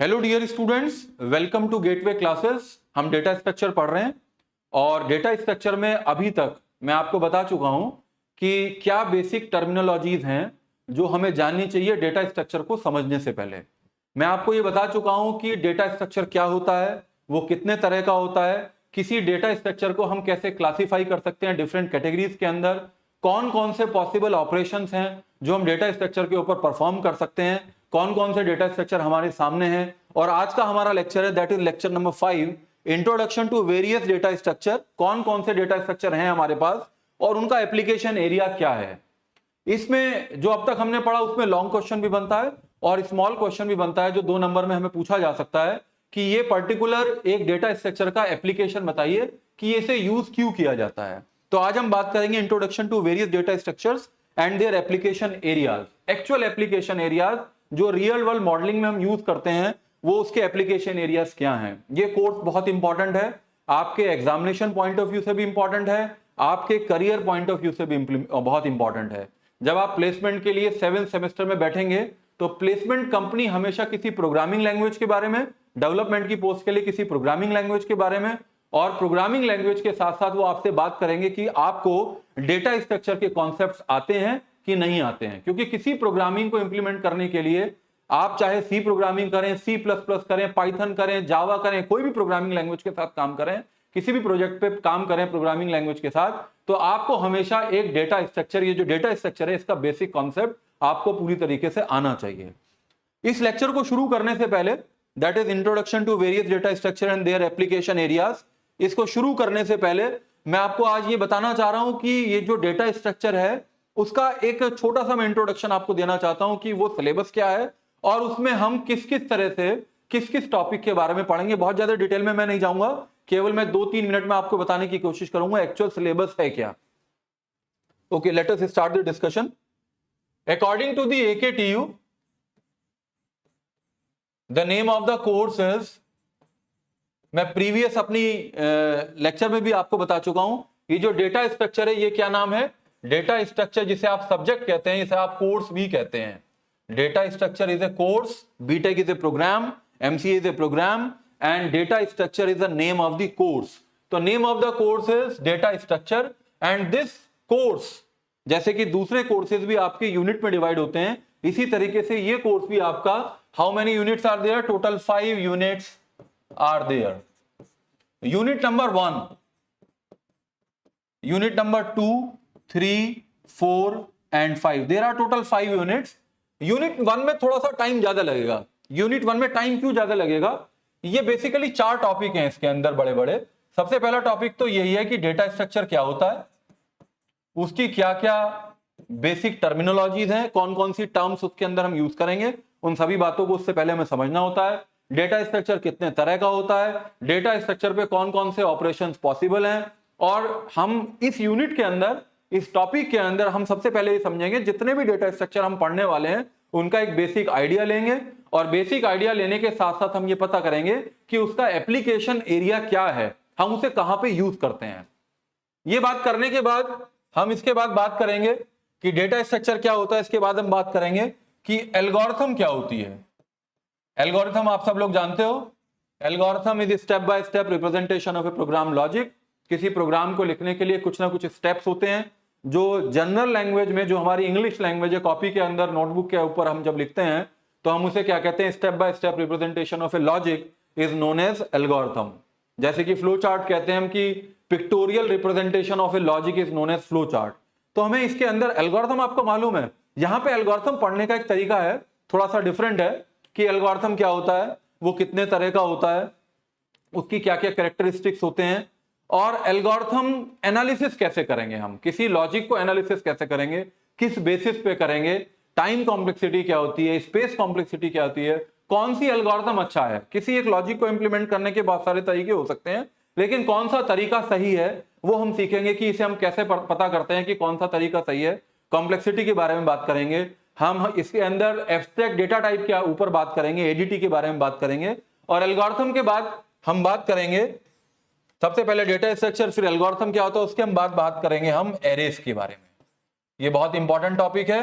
Hello dear students, welcome to Gateway Classes. हम data structure पढ़ रहे हैं और डेटा स्ट्रक्चर में अभी तक मैं आपको बता चुका हूं कि क्या बेसिक टर्मिनोलॉजीज हैं जो हमें जाननी चाहिए डेटा स्ट्रक्चर को समझने से पहले। मैं आपको ये बता चुका हूं कि डेटा स्ट्रक्चर क्या होता है, वो कितने तरह का होता है, किसी डेटा स्ट्रक्चर को हम कैसे क्लासीफाई कर सकते हैं डिफरेंट कैटेगरीज के अंदर, कौन कौन से पॉसिबल ऑपरेशंस हैं जो हम डेटा स्ट्रक्चर के ऊपर परफॉर्म कर सकते हैं, कौन कौन से डेटा स्ट्रक्चर हमारे सामने हैं। और आज का हमारा लेक्चर है, that is lecture number 5, introduction to various data structure. कौन कौन से डेटा स्ट्रक्चर हैं हमारे पास और उनका एप्लीकेशन एरिया क्या है। इसमें जो अब तक हमने पढ़ा उसमें लॉन्ग क्वेश्चन भी बनता है और स्मॉल क्वेश्चन भी बनता है जो 2 नंबर में हमें पूछा जा सकता है कि ये पर्टिकुलर एक डेटा स्ट्रक्चर का एप्लीकेशन बताइए कि इसे यूज क्यों किया जाता है। तो आज हम बात करेंगे introduction to various data structures and their application areas. Actual application areas जो रियल वर्ल्ड मॉडलिंग में हम यूज करते हैं वो उसके एप्लीकेशन एरियाज क्या हैं। ये कोर्स बहुत इंपॉर्टेंट है, आपके एग्जामिनेशन पॉइंट ऑफ व्यू से भी इंपॉर्टेंट है, आपके करियर पॉइंट ऑफ व्यू से भी बहुत इंपॉर्टेंट है। जब आप प्लेसमेंट के लिए 7th सेमेस्टर में बैठेंगे तो प्लेसमेंट कंपनी हमेशा किसी प्रोग्रामिंग लैंग्वेज के बारे में, डेवलपमेंट की पोस्ट के लिए किसी प्रोग्रामिंग लैंग्वेज के बारे में, और प्रोग्रामिंग लैंग्वेज के साथ साथ वो आपसे बात करेंगे कि आपको डेटा स्ट्रक्चर के कॉन्सेप्ट्स आते हैं कि नहीं आते हैं। क्योंकि किसी प्रोग्रामिंग को इंप्लीमेंट करने के लिए आप चाहे सी प्रोग्रामिंग करें, C++ करें, पाइथन करें, जावा करें, कोई भी प्रोग्रामिंग लैंग्वेज के साथ काम करें, किसी भी प्रोजेक्ट पे काम करें प्रोग्रामिंग लैंग्वेज के साथ, तो आपको हमेशा एक डेटा स्ट्रक्चर, ये जो डेटा स्ट्रक्चर है इसका बेसिक कॉन्सेप्ट आपको पूरी तरीके से आना चाहिए। इस लेक्चर को शुरू करने से पहले, that is introduction to various data structure and their application areas, इसको शुरू करने से पहले मैं आपको आज ये बताना चाह रहा हूं कि ये जो डेटा स्ट्रक्चर है उसका एक छोटा सा मैं इंट्रोडक्शन आपको देना चाहता हूं कि वो सिलेबस क्या है और उसमें हम किस किस तरह से किस किस टॉपिक के बारे में पढ़ेंगे। बहुत ज्यादा डिटेल में मैं नहीं जाऊंगा, केवल मैं 2-3 मिनट में आपको बताने की कोशिश करूंगा एक्चुअल सिलेबस है क्या। Okay, let us start the discussion. According to the AKTU, the name of the course is, मैं प्रीवियस अपनी लेक्चर में भी आपको बता चुका हूं, ये जो डेटा स्ट्रक्चर है ये क्या नाम है, डेटा स्ट्रक्चर जिसे आप सब्जेक्ट कहते हैं, इसे आप कोर्स भी कहते हैं। Data structure is a course, B Tech is a programme, MCA is a programme and data structure is the name of the course. तो name of the course is data structure and this course, जैसे कि दूसरे courses भी आपके unit में divide होते हैं, इसी तरीके से ये कोर्स भी आपका, how many units are there, total 5 units are there. Unit number 1, unit number 2, 3, 4 and 5. There are total 5 units. Unit 1 में थोड़ा सा टाइम ज्यादा लगेगा। यूनिट 1 में टाइम क्यों ज्यादा लगेगा, ये बेसिकली 4 टॉपिक हैं इसके अंदर बड़े बड़े। सबसे पहला टॉपिक तो यही है कि डेटा स्ट्रक्चर क्या होता है, उसकी क्या क्या बेसिक टर्मिनोलॉजीज हैं, कौन कौन सी टर्म्स उसके अंदर हम यूज करेंगे, उन सभी बातों को उससे पहले हमें समझना होता है। डेटा स्ट्रक्चर कितने तरह का होता है, डेटा स्ट्रक्चर पे कौन कौन से ऑपरेशंस पॉसिबल हैं, और हम इस यूनिट के अंदर, इस टॉपिक के अंदर हम सबसे पहले ये समझेंगे जितने भी डेटा स्ट्रक्चर हम पढ़ने वाले हैं उनका एक बेसिक आइडिया लेंगे, और बेसिक आइडिया लेने के साथ साथ हम ये पता करेंगे कि उसका एप्लीकेशन एरिया क्या है, हम उसे कहां पे यूज करते हैं। ये बात करने के बाद हम इसके बाद बात करेंगे कि डेटा स्ट्रक्चर क्या होता है, इसके बाद हम बात करेंगे कि एल्गोरिथम क्या होती है। एल्गोरिथम आप सब लोग जानते हो, algorithm is step by step representation of A program logic. किसी प्रोग्राम को लिखने के लिए कुछ ना कुछ स्टेप्स होते हैं जो जनरल लैंग्वेज में, जो हमारी इंग्लिश लैंग्वेज है, कॉपी के अंदर नोटबुक के ऊपर हम जब लिखते हैं तो हम उसे क्या कहते हैं, step by step representation of a logic is known as algorithm. जैसे कि फ्लो चार्ट कहते हैं हम कि pictorial representation of a logic is known as flow chart. तो हमें इसके अंदर एल्गोरिथम, आपको मालूम है यहां पे एल्गोरिथम पढ़ने का एक तरीका है, थोड़ा सा डिफरेंट है कि एल्गोरिथम क्या होता है, वो कितने तरह का होता है, उसकी क्या क्या कैरेक्टरिस्टिक्स होते हैं, और एल्गोरिथम एनालिसिस कैसे करेंगे, हम किसी लॉजिक को एनालिसिस कैसे करेंगे, किस बेसिस पे करेंगे, टाइम कॉम्प्लेक्सिटी क्या होती है, स्पेस कॉम्प्लेक्सिटी क्या होती है, कौन सी एल्गोरिथम अच्छा है। किसी एक लॉजिक को इंप्लीमेंट करने के बहुत सारे तरीके हो सकते हैं, लेकिन कौन सा तरीका सही है वो हम सीखेंगे कि इसे हम कैसे पता करते हैं कि कौन सा तरीका सही है। कॉम्प्लेक्सिटी के बारे में बात करेंगे हम, इसके अंदर एब्स्ट्रैक्ट डेटा टाइप के ऊपर बात करेंगे, ADT के बारे में बात करेंगे, और एल्गोरिथम के बाद हम बात करेंगे सबसे पहले डेटा स्ट्रक्चर, फिर एल्गोरिथम क्या होता है, उसके हम बात करेंगे हम एरेस के बारे में। ये बहुत इंपॉर्टेंट टॉपिक है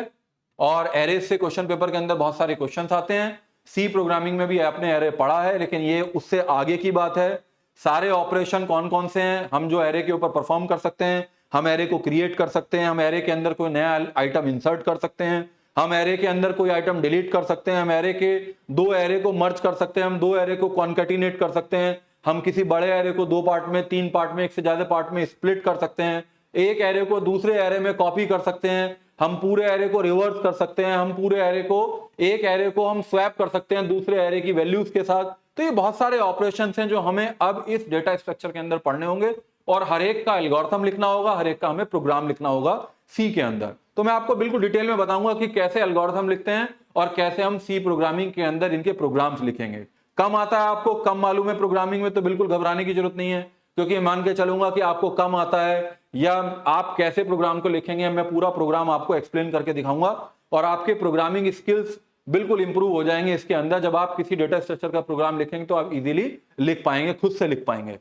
और एरेस से क्वेश्चन पेपर के अंदर बहुत सारे क्वेश्चंस आते हैं। सी प्रोग्रामिंग में भी आपने एरे पढ़ा है, लेकिन ये उससे आगे की बात है। सारे ऑपरेशन कौन कौन से हैं हम जो एरे के ऊपर परफॉर्म कर सकते हैं, हम एरे को क्रिएट कर सकते हैं, हम एरे के अंदर कोई नया आइटम इंसर्ट कर सकते हैं, हम एरे के अंदर कोई आइटम डिलीट कर सकते हैं, हम एरे के दो एरे को मर्ज कर सकते हैं, हम दो एरे को कॉन्केटिनेट कर सकते हैं, हम किसी बड़े एरे को दो पार्ट में, तीन पार्ट में, एक से ज्यादा पार्ट में स्प्लिट कर सकते हैं, एक एरे को दूसरे एरे में कॉपी कर सकते हैं, हम पूरे एरे को रिवर्स कर सकते हैं, हम पूरे एरे को एक एरे को हम स्वैप कर सकते हैं दूसरे एरे की वैल्यूज के साथ। तो ये बहुत सारे ऑपरेशंस हैं जो हमें अब इस डेटा स्ट्रक्चर के अंदर पढ़ने होंगे और हर एक का एल्गोरिथम लिखना होगा, हर एक का हमें प्रोग्राम लिखना होगा सी के अंदर। तो मैं आपको बिल्कुल डिटेल में बताऊंगा कि कैसे एल्गोरिथम लिखते हैं और कैसे हम सी प्रोग्रामिंग के अंदर इनके प्रोग्राम्स लिखेंगे। कम आता है आपको, कम मालूम है प्रोग्रामिंग में, तो बिल्कुल घबराने की जरूरत नहीं है, क्योंकि मान के चलूंगा कि आपको कम आता है या आप कैसे प्रोग्राम को लिखेंगे, मैं पूरा प्रोग्राम आपको एक्सप्लेन करके दिखाऊंगा और आपके प्रोग्रामिंग स्किल्स बिल्कुल इंप्रूव हो जाएंगे इसके अंदर। जब आप किसी डेटा स्ट्रक्चर का प्रोग्राम लिखेंगे तो आप इजीली लिख पाएंगे, खुद से लिख पाएंगे।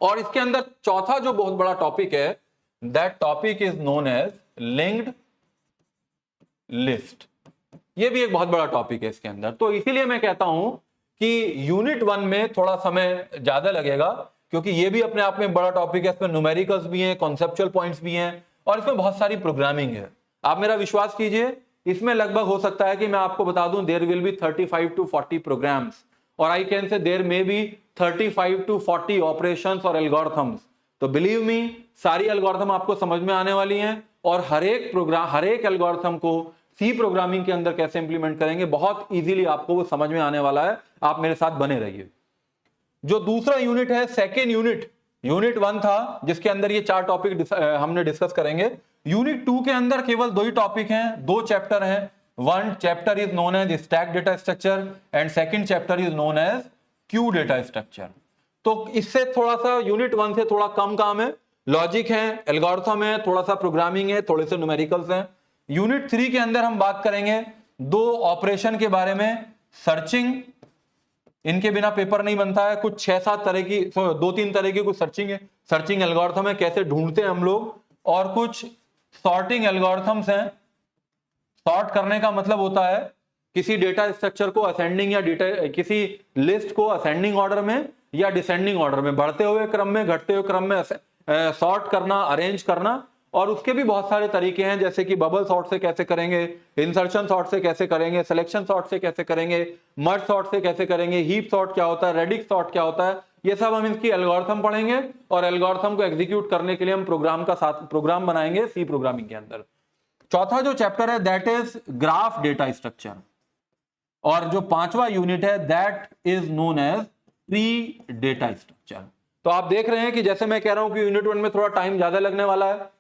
और इसके अंदर चौथा जो बहुत बड़ा टॉपिक है, that topic is known as linked list. ये भी एक बहुत बड़ा टॉपिक है इसके अंदर। तो इसीलिए मैं कहता हूं कि यूनिट 1 में थोड़ा समय ज्यादा लगेगा, क्योंकि ये भी अपने आप में बड़ा टॉपिक है। इसमें न्यूमेरिकल्स भी हैं, कॉन्सेप्चुअल पॉइंट्स भी हैं और इसमें बहुत सारी प्रोग्रामिंग है। आप मेरा विश्वास कीजिए, इसमें लगभग हो सकता है कि मैं आपको बता दूं there will be 35 to 40 programs और I can say there may be 35 to 40 operations और एल्गोरिथम्स। तो बिलीव मी, सारी एल्गोरिथम आपको समझ में आने वाली हैं और हर एक प्रोग्राम, हर एक एल्गोरिथम को सी प्रोग्रामिंग के अंदर कैसे इंप्लीमेंट करेंगे बहुत इजीली आपको वो समझ में आने वाला है। आप मेरे साथ बने रहिए। जो दूसरा यूनिट है, सेकेंड यूनिट, यूनिट 1 था जिसके अंदर ये 4 टॉपिक हमने डिस्कस करेंगे। यूनिट 2 के अंदर केवल 2 ही टॉपिक हैं, 2 चैप्टर हैं। One chapter is known as stack data structure and second chapter is known as queue data structure. तो इससे थोड़ा सा यूनिट 1 से थोड़ा कम काम है, लॉजिक है, एल्गोरिथम है, थोड़ा सा प्रोग्रामिंग है, थोड़े से न्यूमेरिकल्स हैं। यूनिट 3 के अंदर हम बात करेंगे 2 ऑपरेशन के बारे में, सर्चिंग, इनके बिना पेपर नहीं बनता है। कुछ 6-7 तरह की, 2-3 तरह की कुछ सर्चिंग एल्गोरिथम है, कैसे ढूंढते हैं हम लोग, और कुछ सॉर्टिंग एल्गोरिथम्स हैं। सॉर्ट करने का मतलब होता है किसी डेटा स्ट्रक्चर को असेंडिंग या किसी लिस्ट को असेंडिंग ऑर्डर में या डिसेंडिंग ऑर्डर में, बढ़ते हुए क्रम में, घटते हुए क्रम में सॉर्ट करना, अरेंज करना। और उसके भी बहुत सारे तरीके हैं, जैसे कि बबल सॉर्ट से कैसे करेंगे, इंसर्शन सॉर्ट से कैसे करेंगे, सिलेक्शन सॉर्ट से कैसे करेंगे, मर्ज सॉर्ट से कैसे करेंगे, हीप सॉर्ट क्या होता है, रेडिक्स सॉर्ट क्या होता है। ये सब हम इसकी एल्गोरिथम पढ़ेंगे और एल्गोरिथम को एग्जीक्यूट करने के लिए हम प्रोग्राम बनाएंगे सी प्रोग्रामिंग के अंदर। चौथा जो चैप्टर है that is graph data structure, और जो 5वां यूनिट है that is known as tree data structure. तो आप देख रहे हैं कि जैसे मैं कह रहा हूं कि यूनिट 1 में थोड़ा टाइम ज्यादा लगने वाला है,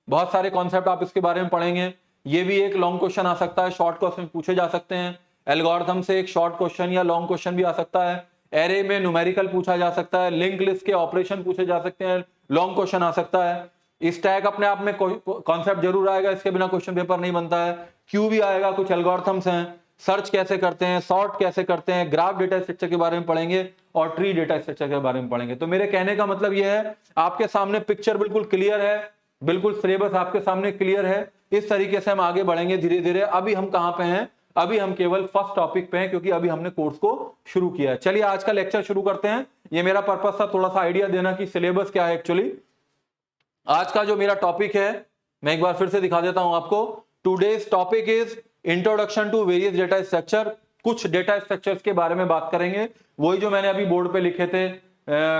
बहुत सारे कॉन्सेप्ट आप इसके बारे में पढ़ेंगे। ये भी एक लॉन्ग क्वेश्चन आ सकता है, शॉर्ट क्वेश्चन पूछे जा सकते हैं। एल्गोरिथम से एक शॉर्ट क्वेश्चन या लॉन्ग क्वेश्चन भी आ सकता है। एरे में न्यूमेरिकल पूछा जा सकता है, लिंक लिस्ट के ऑपरेशन पूछे जा सकते हैं, लॉन्ग क्वेश्चन आ सकता है। स्टैक अपने आप में कॉन्सेप्ट जरूर आएगा, इसके बिना क्वेश्चन पेपर नहीं बनता है। क्यू भी आएगा, कुछ एल्गोरिथम्स हैं, सर्च कैसे करते हैं, सॉर्ट कैसे करते हैं, ग्राफ डेटा स्ट्रक्चर के बारे में पढ़ेंगे और ट्री डेटा स्ट्रक्चर के बारे में पढ़ेंगे। तो मेरे कहने का मतलब यह है, आपके सामने पिक्चर बिल्कुल क्लियर है, बिल्कुल सिलेबस आपके सामने क्लियर है। इस तरीके से हम आगे बढ़ेंगे धीरे धीरे। अभी हम कहां पे हैं, अभी हम केवल फर्स्ट टॉपिक पे हैं, क्योंकि अभी हमने कोर्स को शुरू किया है। चलिए आज का लेक्चर शुरू करते हैं। ये मेरा पर्पस था थोड़ा सा आइडिया देना कि सिलेबस क्या है एक्चुअली। आज का जो मेरा टॉपिक है मैं एक बार फिर से दिखा देता हूं आपको। Today's topic is introduction to various data structure. कुछ डेटा स्ट्रक्चर्स के बारे में बात करेंगे, वही जो मैंने अभी बोर्ड पे लिखे थे।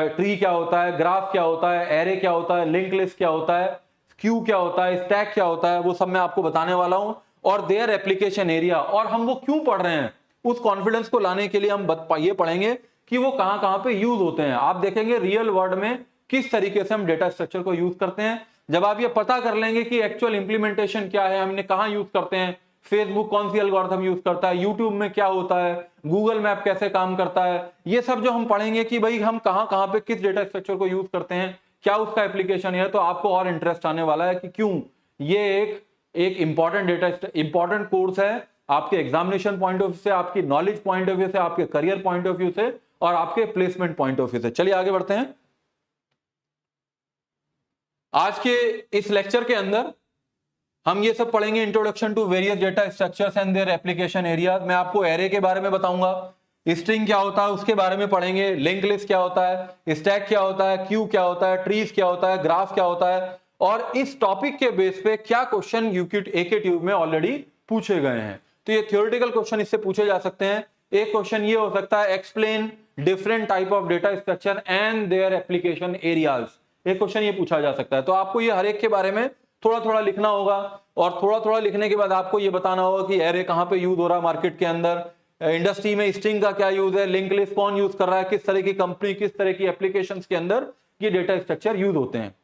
ट्री क्या होता है, ग्राफ क्या होता है, एरे क्या होता है, लिंक लिस्ट क्या होता है, क्यू क्या होता है, स्टैक क्या होता है, वो सब मैं आपको बताने वाला हूं। और देयर एप्लीकेशन एरिया, और हम वो क्यों पढ़ रहे हैं, उस कॉन्फिडेंस को लाने के लिए हम ये पढ़ेंगे कि वो कहां कहां पे यूज होते हैं। आप देखेंगे रियल वर्ल्ड में किस तरीके से हम डेटा स्ट्रक्चर को यूज करते हैं। जब आप ये पता कर लेंगे कि एक्चुअल इंप्लीमेंटेशन क्या है, हमने कहां यूज करते हैं, फेसबुक कौन सी एल्गोरिथम यूज करता है, यूट्यूब में क्या होता है, गूगल मैप कैसे काम करता है, ये सब जो हम पढ़ेंगे कि भाई हम कहां कहां पे किस डेटा स्ट्रक्चर को यूज करते हैं, क्या उसका एप्लीकेशन है, तो आपको और इंटरेस्ट आने वाला है कि क्यों ये एक इंपॉर्टेंट कोर्स है आपके एग्जामिनेशन पॉइंट ऑफ व्यू से, आपकी नॉलेज पॉइंट ऑफ व्यू से, आपके करियर पॉइंट ऑफ व्यू से और आपके प्लेसमेंट पॉइंट ऑफ व्यू से। चलिए आगे बढ़ते हैं। आज के इस लेक्चर के अंदर हम ये सब पढ़ेंगे, introduction to various data structures and their application area. मैं आपको एरे के बारे में बताऊंगा, स्ट्रिंग क्या होता है उसके बारे में पढ़ेंगे, लिंक लिस्ट क्या होता है, स्टैक क्या होता है, क्यू क्या होता है, ट्रीज क्या होता है, ग्राफ क्या होता है, और इस टॉपिक के बेस पे क्या क्वेश्चन एके ट्यूब में ऑलरेडी पूछे गए हैं। तो ये थ्योरेटिकल क्वेश्चन इससे पूछे जा सकते हैं। एक क्वेश्चन ये हो सकता है, explain different type of data structure and their application areas, एक क्वेश्चन ये पूछा जा सकता है। तो आपको ये हर एक के बारे में थोड़ा थोड़ा लिखना होगा, और थोड़ा थोड़ा लिखने के बाद आपको ये बताना होगा कि एरे कहां पे यूज हो रहा है मार्केट के अंदर, इंडस्ट्री में स्ट्रिंग का क्या यूज है, लिंक लिस्ट कौन यूज कर रहा है, किस तरह की कंपनी, किस तरह की एप्लीकेशंस के अंदर ये डेटा स्ट्रक्चर यूज होते हैं।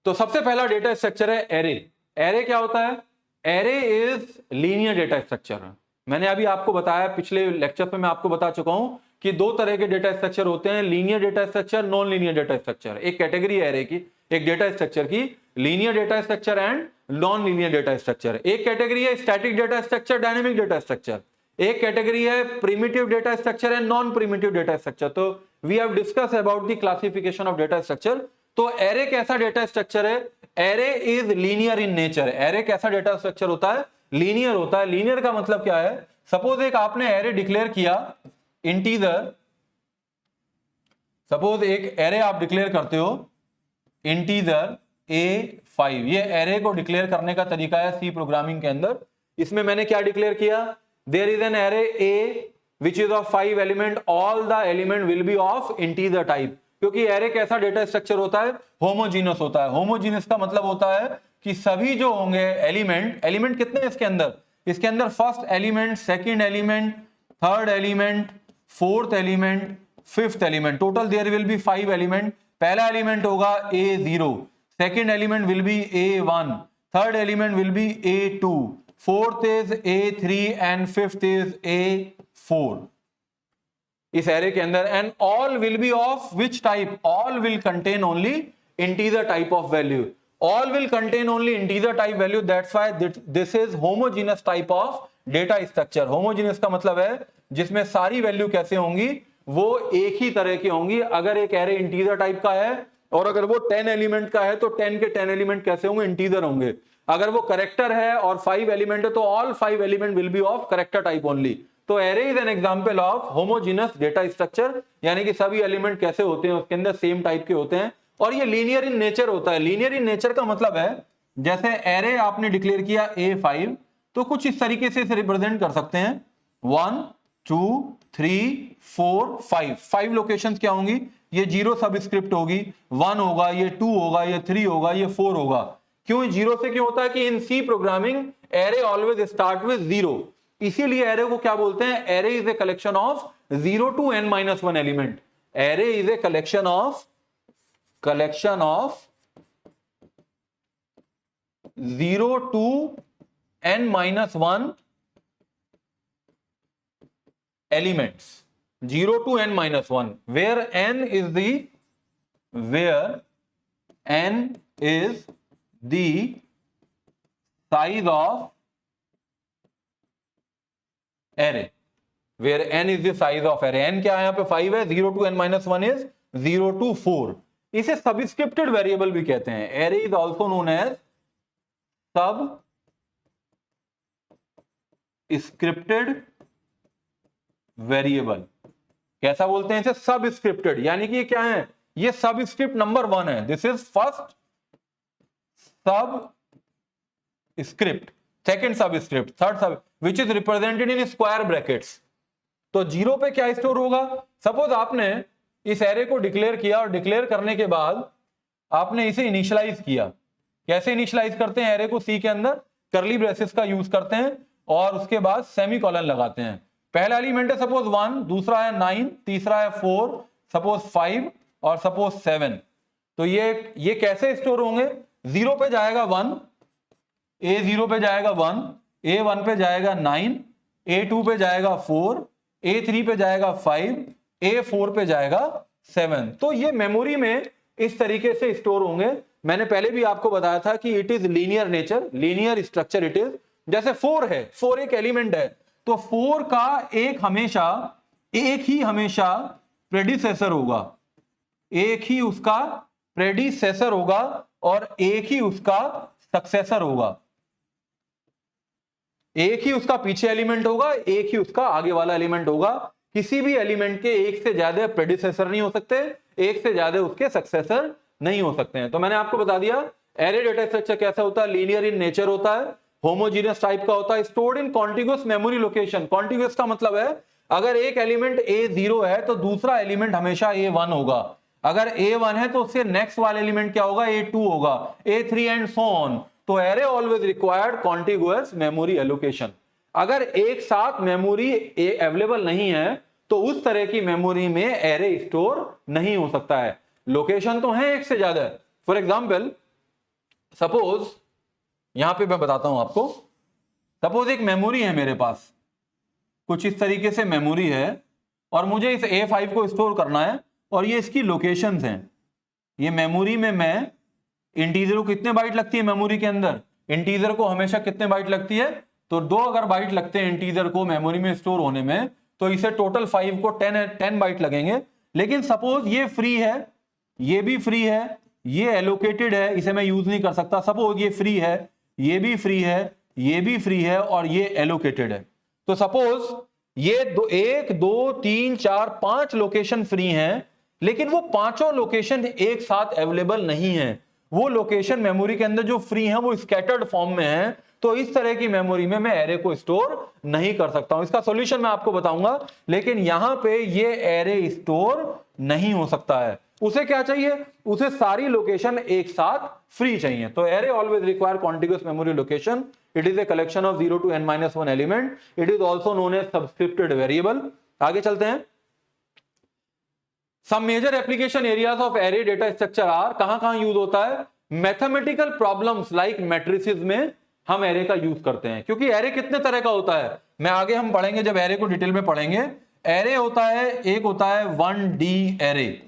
तो सबसे पहला डेटा स्ट्रक्चर है एरे। एरे क्या होता है? Array is linear data structure. मैंने अभी आपको बताया, पिछले लेक्चर पे मैं आपको बता चुका हूं कि दो तरह के डेटा स्ट्रक्चर होते हैं, linear data structure, non linear data structure. एक कैटेगरी है एरे की, एक डेटा स्ट्रक्चर की, linear data structure and non linear data structure. एक कैटेगरी है static data structure, dynamic data structure. एक कैटेगरी है primitive data structure and non primitive data structure. तो we have discuss about the classification of data structure. तो array कैसा data structure है? Array is linear in nature. Array कैसा data structure होता है? Linear होता है। लीनियर का मतलब क्या है? सपोज एक आपने एरे डिक्लेयर किया इंटीजर, सपोज एक एरे आप डिक्लेयर करते हो इंटीजर A5। ये एरे को डिक्लेयर करने का तरीका है सी प्रोग्रामिंग के अंदर। इसमें मैंने क्या डिक्लेयर किया? There is an array A which is of 5 element, all the element will be of integer type. क्योंकि एरे कैसा डेटा स्ट्रक्चर होता है? होमोजीनस होता है। होमोजीनस का मतलब होता है कि सभी जो होंगे एलिमेंट कितने हैं इसके अंदर? इसके अंदर first element, second element, third element, fourth element, fifth element, total there will be 5 element. पहला एलिमेंट होगा A0, second element will be A1, third element will be A2, fourth is A3 and fifth is A4 इस array के अंदर। And all will be of which type? All will contain only integer type of value. All will contain only integer type value, that's why this is homogeneous type of data structure. Homogeneous का मतलब है जिसमें सारी value कैसे होंगी? वो एक ही तरह की होंगी। अगर एक एरे इंटीजर टाइप का है और अगर वो 10 एलिमेंट का है तो 10 के 10 एलिमेंट कैसे होंगे? इंटीजर होंगे। अगर वो करेक्टर है और 5 एलिमेंट है तो all 5 element will be of character type only. तो array is an example of homogeneous data structure, यानी कि सभी एलिमेंट कैसे होते हैं? उसके अंदर सेम टाइप के होते हैं। और ये लीनियर इन नेचर होता है। लीनियर इन नेचर का मतलब है जैसे एरे आपने डिक्लेयर किया A5, तो कुछ इस तरीके से इसे रिप्रेजेंट कर सकते हैं 1 2 3 4 5। 5 लोकेशंस क्या होंगी? ये 0 सबस्क्रिप्ट होगी, 1 होगा, ये 2 होगा, ये 3 होगा, ये 4 होगा। क्यों 0 से? क्यों होता है कि in C programming array always start with 0, इसीलिए एरे को क्या बोलते हैं? Array is a collection of 0 to n-1 element. Array is a collection of 0 to n-1 elements, 0 to n-1, where n is the size of array, where n is the size of array। n क्या है यहाँ पे? 5 है। 0 to n-1 is 0 to 4। इसे subscripted variable भी कहते हैं। Array is also known as subscripted variable. कैसा बोलते हैं इसे? सबस्क्रिप्टेड। यानी कि ये क्या है? ये सबस्क्रिप्ट नंबर 1 है। This is first subscript, second subscript, third sub, which is represented in square brackets. तो 0 पे क्या स्टोर होगा? सपोज आपने इस एरे को डिक्लेयर किया और डिक्लेयर करने के बाद आपने इसे इनिशियलाइज किया। कैसे इनिशियलाइज करते हैं एरे को? सी के अंदर कर्ली ब्रेसेस का यूज करते हैं और उसके बाद सेमीकोलन लगाते हैं। पहला एलिमेंट है सपोज 1, दूसरा है 9, तीसरा है 4, सपोज 5 और सपोज 7। तो ये कैसे स्टोर होंगे? 0 पे जाएगा 1, A0 पे जाएगा 1, A1 पे जाएगा 9, A2 पे जाएगा 4, A3 पे जाएगा 5, A4 पे जाएगा 7। तो ये मेमोरी में इस तरीके से स्टोर होंगे। मैंने पहले भी आपको बताया था कि it is linear nature, linear structure it is. जैसे 4 है, 4 एक एलिमेंट है, तो 4 का एक ही हमेशा प्रेडिसेसर होगा, एक ही उसका प्रेडिसेसर होगा और एक ही उसका सक्सेसर होगा, एक ही उसका पीछे एलिमेंट होगा, एक ही उसका आगे वाला एलिमेंट होगा। किसी भी एलिमेंट के एक से ज्यादा प्रेडिसेसर नहीं हो सकते, एक से ज्यादा उसके सक्सेसर नहीं हो सकते हैं। तो मैंने आपको बता दिया एरे डेटा स्ट्रक्चर कैसा होता है, लीनियर इन नेचर होता है, होमोजीनियस टाइप का होता है, stored in contiguous memory location. Contiguous का मतलब है अगर एक एलिमेंट A0 है तो दूसरा एलिमेंट हमेशा A1 होगा, अगर A1 है तो उससे नेक्स्ट वाला एलिमेंट क्या होगा, A2 होगा, A3 एंड सो ऑन। तो array always required contiguous memory allocation. अगर एक साथ मेमोरी अवेलेबल नहीं है तो उस तरह की मेमोरी में एरे स्टोर नहीं हो सकता है। लोकेशन तो है एक से ज्यादा। फॉर एग्जाम्पल सपोज यहां पे मैं बताता हूं आपको, सपोज एक मेमोरी है मेरे पास, कुछ इस तरीके से मेमोरी है और मुझे इस A5 को स्टोर करना है और ये इसकी लोकेशंस हैं। ये मेमोरी में मैं इंटीजर को कितने बाइट लगती है मेमोरी के अंदर, इंटीजर को हमेशा कितने बाइट लगती है, तो 2 अगर बाइट लगते हैं इंटीजर को मेमोरी में स्टोर होने में तो इसे टोटल 5 को 10 बाइट लगेंगे। लेकिन सपोज ये फ्री है, ये भी फ्री है, ये एलोकेटेड है, इसे मैं यूज नहीं कर सकता। सपोज ये फ्री है, ये भी फ्री है, ये भी फ्री है और ये एलोकेटेड है। तो सपोज ये 1 2 3 4 5 लोकेशन फ्री हैं, लेकिन वो पांचों लोकेशन एक साथ अवेलेबल नहीं है। वो लोकेशन मेमोरी के अंदर जो फ्री हैं वो स्कैटर्ड फॉर्म में है। तो इस तरह की मेमोरी में मैं एरे को स्टोर नहीं कर सकता हूं। इसका सॉल्यूशन मैं आपको बताऊंगा, लेकिन यहां पे ये एरे स्टोर नहीं हो सकता है। उसे क्या चाहिए, उसे सारी लोकेशन एक साथ फ्री चाहिए। तो array always require contiguous memory location. It is a collection of 0 to n-1 element. It is also known as subscripted variable. आगे चलते हैं। Some major application areas of array data structure are, कहां use होता है, mathematical problems like matrices में हम array का use करते हैं। क्योंकि एरे कितने तरह का होता है, मैं आगे हम पढ़ेंगे जब एरे को डिटेल में पढ़ेंगे। एरे होता है, एक होता है 1D एरे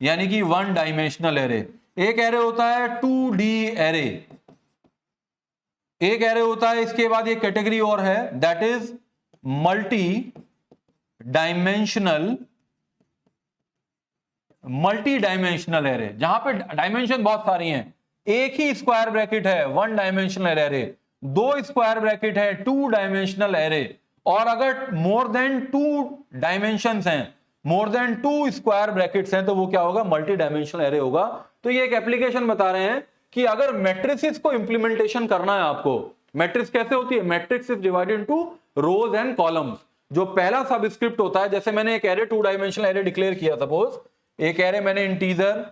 यानी कि 1 डायमेंशनल एरे, एक एरे होता है 2D एरे, एक एरे होता है, इसके बाद एक कैटेगरी और है that is multi dimensional array, जहां पे डायमेंशन बहुत सारी हैं। एक ही स्क्वायर ब्रैकेट है 1 डायमेंशनल एरे, 2 स्क्वायर ब्रैकेट है 2 डायमेंशनल एरे, और अगर मोर देन 2 डायमेंशंस हैं, मोर देन 2 स्क्वायर ब्रैकेट्स हैं, तो वो क्या होगा, मल्टी डायमेंशनल एरे होगा। तो ये एक एप्लीकेशन बता रहे हैं कि अगर मैट्रिसेस को इंप्लीमेंटेशन करना है आपको, मैट्रिक्स कैसे होती है, matrix is divided into rows and columns. जो पहला सबस्क्रिप्ट होता है, जैसे मैंने एक एरे 2 डायमेंशनल एरे डिक्लेयर किया, सपोज एक एरे मैंने इंटीजर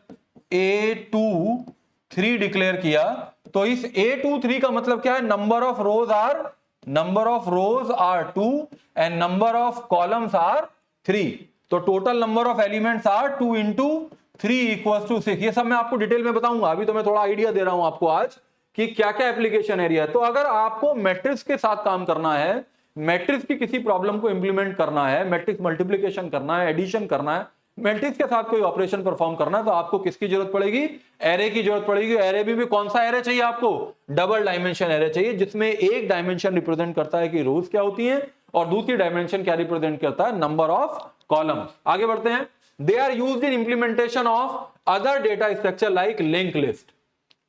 A23 डिक्लेयर किया, तो इस A23 का मतलब क्या है, number of rows are 2 and number of columns are 3। तो total number of elements are 2 into 3 equals to 6। ये सब मैं आपको डिटेल में बताऊंगा, अभी तो मैं थोड़ा आइडिया दे रहा हूं आपको आज कि क्या क्या एप्लीकेशन एरिया है। तो अगर आपको मैट्रिक्स के साथ काम करना है, मैट्रिक्स की किसी प्रॉब्लम को इंप्लीमेंट करना है, मैट्रिक्स मल्टीप्लिकेशन करना है, एडिशन करना है, मैट्रिक्स के साथ कोई ऑपरेशन परफॉर्म करना है, तो आपको किसकी जरूरत पड़ेगी, एरे की जरूरत पड़ेगी। एरे भी कौन सा एरे चाहिए आपको, डबल डायमेंशन एरे चाहिए, जिसमें एक डायमेंशन रिप्रेजेंट करता है कि रोज क्या होती हैं और दूसरी डायमेंशन क्या रिप्रेजेंट करता है, नंबर ऑफ कॉलम्स। आगे बढ़ते हैं। They are used in implementation of other data structure like link list.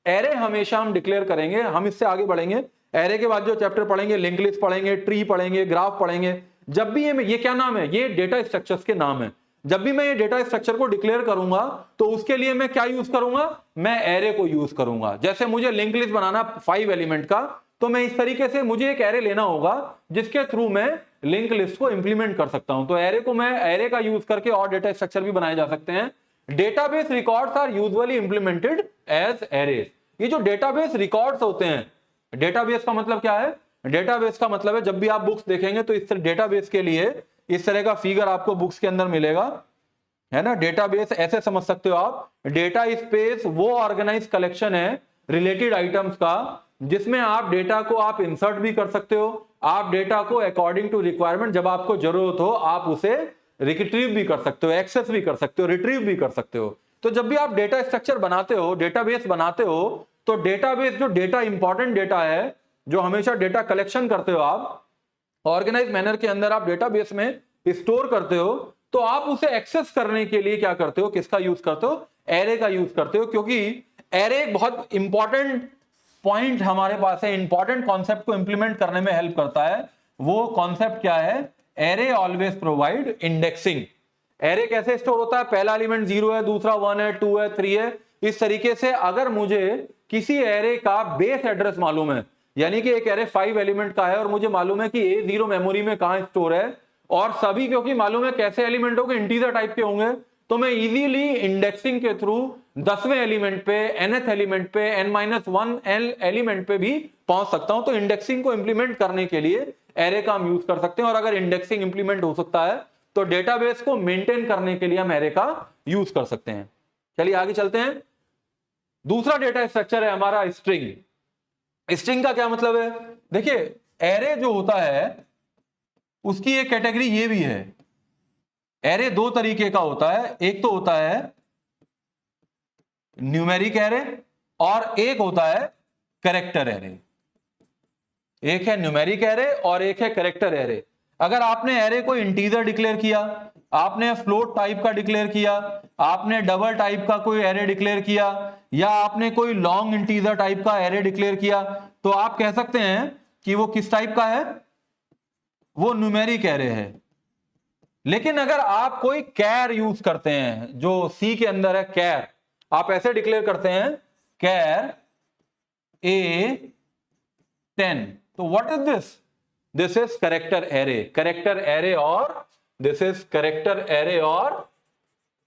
Array हमेशा हम डिक्लेयर करेंगे, हम इससे आगे बढ़ेंगे, एरे के बाद जो चैप्टर पढ़ेंगे, लिंक लिस्ट पढ़ेंगे, ट्री पढ़ेंगे, ग्राफ पढ़ेंगे। जब भी ये क्या नाम है, ये डेटा स्ट्रक्चर्स के नाम है। जब भी मैं ये डेटा स्ट्रक्चर को डिक्लेयर करूंगा तो उसके लिए मैं क्या यूज करूंगा, मैं एरे को यूज करूंगा। जैसे मुझे लिंक लिस्ट बनाना 5 एलिमेंट का, तो मैं इस तरीके से मुझे एक एरे लेना होगा जिसके थ्रू मैं लिंक लिस्ट को इंप्लीमेंट कर सकता हूं। तो एरे को मैं एरे का यूज करके और डेटा स्ट्रक्चर भी बनाए जा सकते हैं। Database records are usually implemented as arrays. ये जो डेटाबेस रिकॉर्ड्स होते हैं, डेटाबेस का मतलब क्या है, डेटाबेस का मतलब है जब भी आप बुक्स देखेंगे तो इस डेटाबेस के लिए इस तरह का फिगर आपको बुक्स के अंदर मिलेगा, है ना। डेटाबेस ऐसे समझ सकते हो आप, डेटा स्पेस वो ऑर्गेनाइज कलेक्शन है रिलेटेड आइटम्स का, जिसमें आप डेटा को आप इंसर्ट भी कर सकते हो, आप डेटा को अकॉर्डिंग टू रिक्वायरमेंट जब आपको जरूरत हो आप उसे रिट्रीव भी कर सकते हो, एक्सेस भी कर सकते हो, रिट्रीव भी कर सकते हो। तो जब भी आप डेटा स्ट्रक्चर बनाते हो, डेटाबेस बनाते हो, तो डेटाबेस जो डेटा इंपॉर्टेंट डेटा है, जो हमेशा डेटा कलेक्शन करते हो आप ऑर्गेनाइज मैनर के अंदर, आप डेटाबेस में स्टोर करते हो, तो आप उसे एक्सेस करने के लिए क्या करते हो, किसका यूज करते हो, एरे का यूज करते हो। क्योंकि एरे एक बहुत इंपॉर्टेंट पॉइंट हमारे पास है, इंपॉर्टेंट कॉन्सेप्ट को इंप्लीमेंट करने में हेल्प करता है। वो कॉन्सेप्ट क्या है? Array always provide indexing. Array कैसे स्टोर होता है? पहला एलिमेंट 0 है, दूसरा 1 है, 2 है, 3 है। इस तरीके से अगर मुझे किसी एरे का बेस एड्रेस मालूम है, यानी कि एक एरे 5 एलिमेंट का है और मुझे मालूम है कि A0 मेमोरी में कहां स्टोर है, और सभी क्योंकि मालूम है कैसे एलिमेंटों के इंटीजर टाइप के होंगे, तो मैं इजीली इंडेक्सिंग के थ्रू 10वें एलिमेंट पे, nth एलिमेंट पे, n-1 एलिमेंट पे भी पहुंच सकता हूं। तो इंडेक्सिंग को इंप्लीमेंट करने के लिए एरे का हम यूज कर सकते हैं, और अगर इंडेक्सिंग इंप्लीमेंट हो सकता है तो डेटाबेस को मेंटेन करने के लिए हम एरे का यूज कर सकते हैं। चलिए आगे चलते हैं। दूसरा डेटा स्ट्रक्चर है हमारा स्ट्रिंग। स्ट्रिंग का क्या मतलब है? देखिए, एरे जो होता है उसकी एक कैटेगरी ये भी है। एरे दो तरीके का होता है, एक तो होता है न्यूमेरिक एरे और एक होता है कैरेक्टर एरे। एक है न्यूमेरिक एरे और एक है कैरेक्टर एरे। अगर आपने एरे को इंटीजर डिक्लेयर किया, आपने फ्लोट टाइप का डिक्लेयर किया, आपने डबल टाइप का कोई एरे डिक्लेयर किया, या आपने कोई लॉन्ग इंटीजर टाइप का एरे डिक्लेयर किया, तो आप कह सकते हैं कि वो किस टाइप का है? वो न्यूमेरिक एरे है। लेकिन अगर आप कोई कैर यूज करते हैं, जो सी के अंदर है कैर, आप ऐसे डिक्लेयर करते हैं कैर A10, तो what is this? This is character array. Character array और दिस इज कैरेक्टर एरे और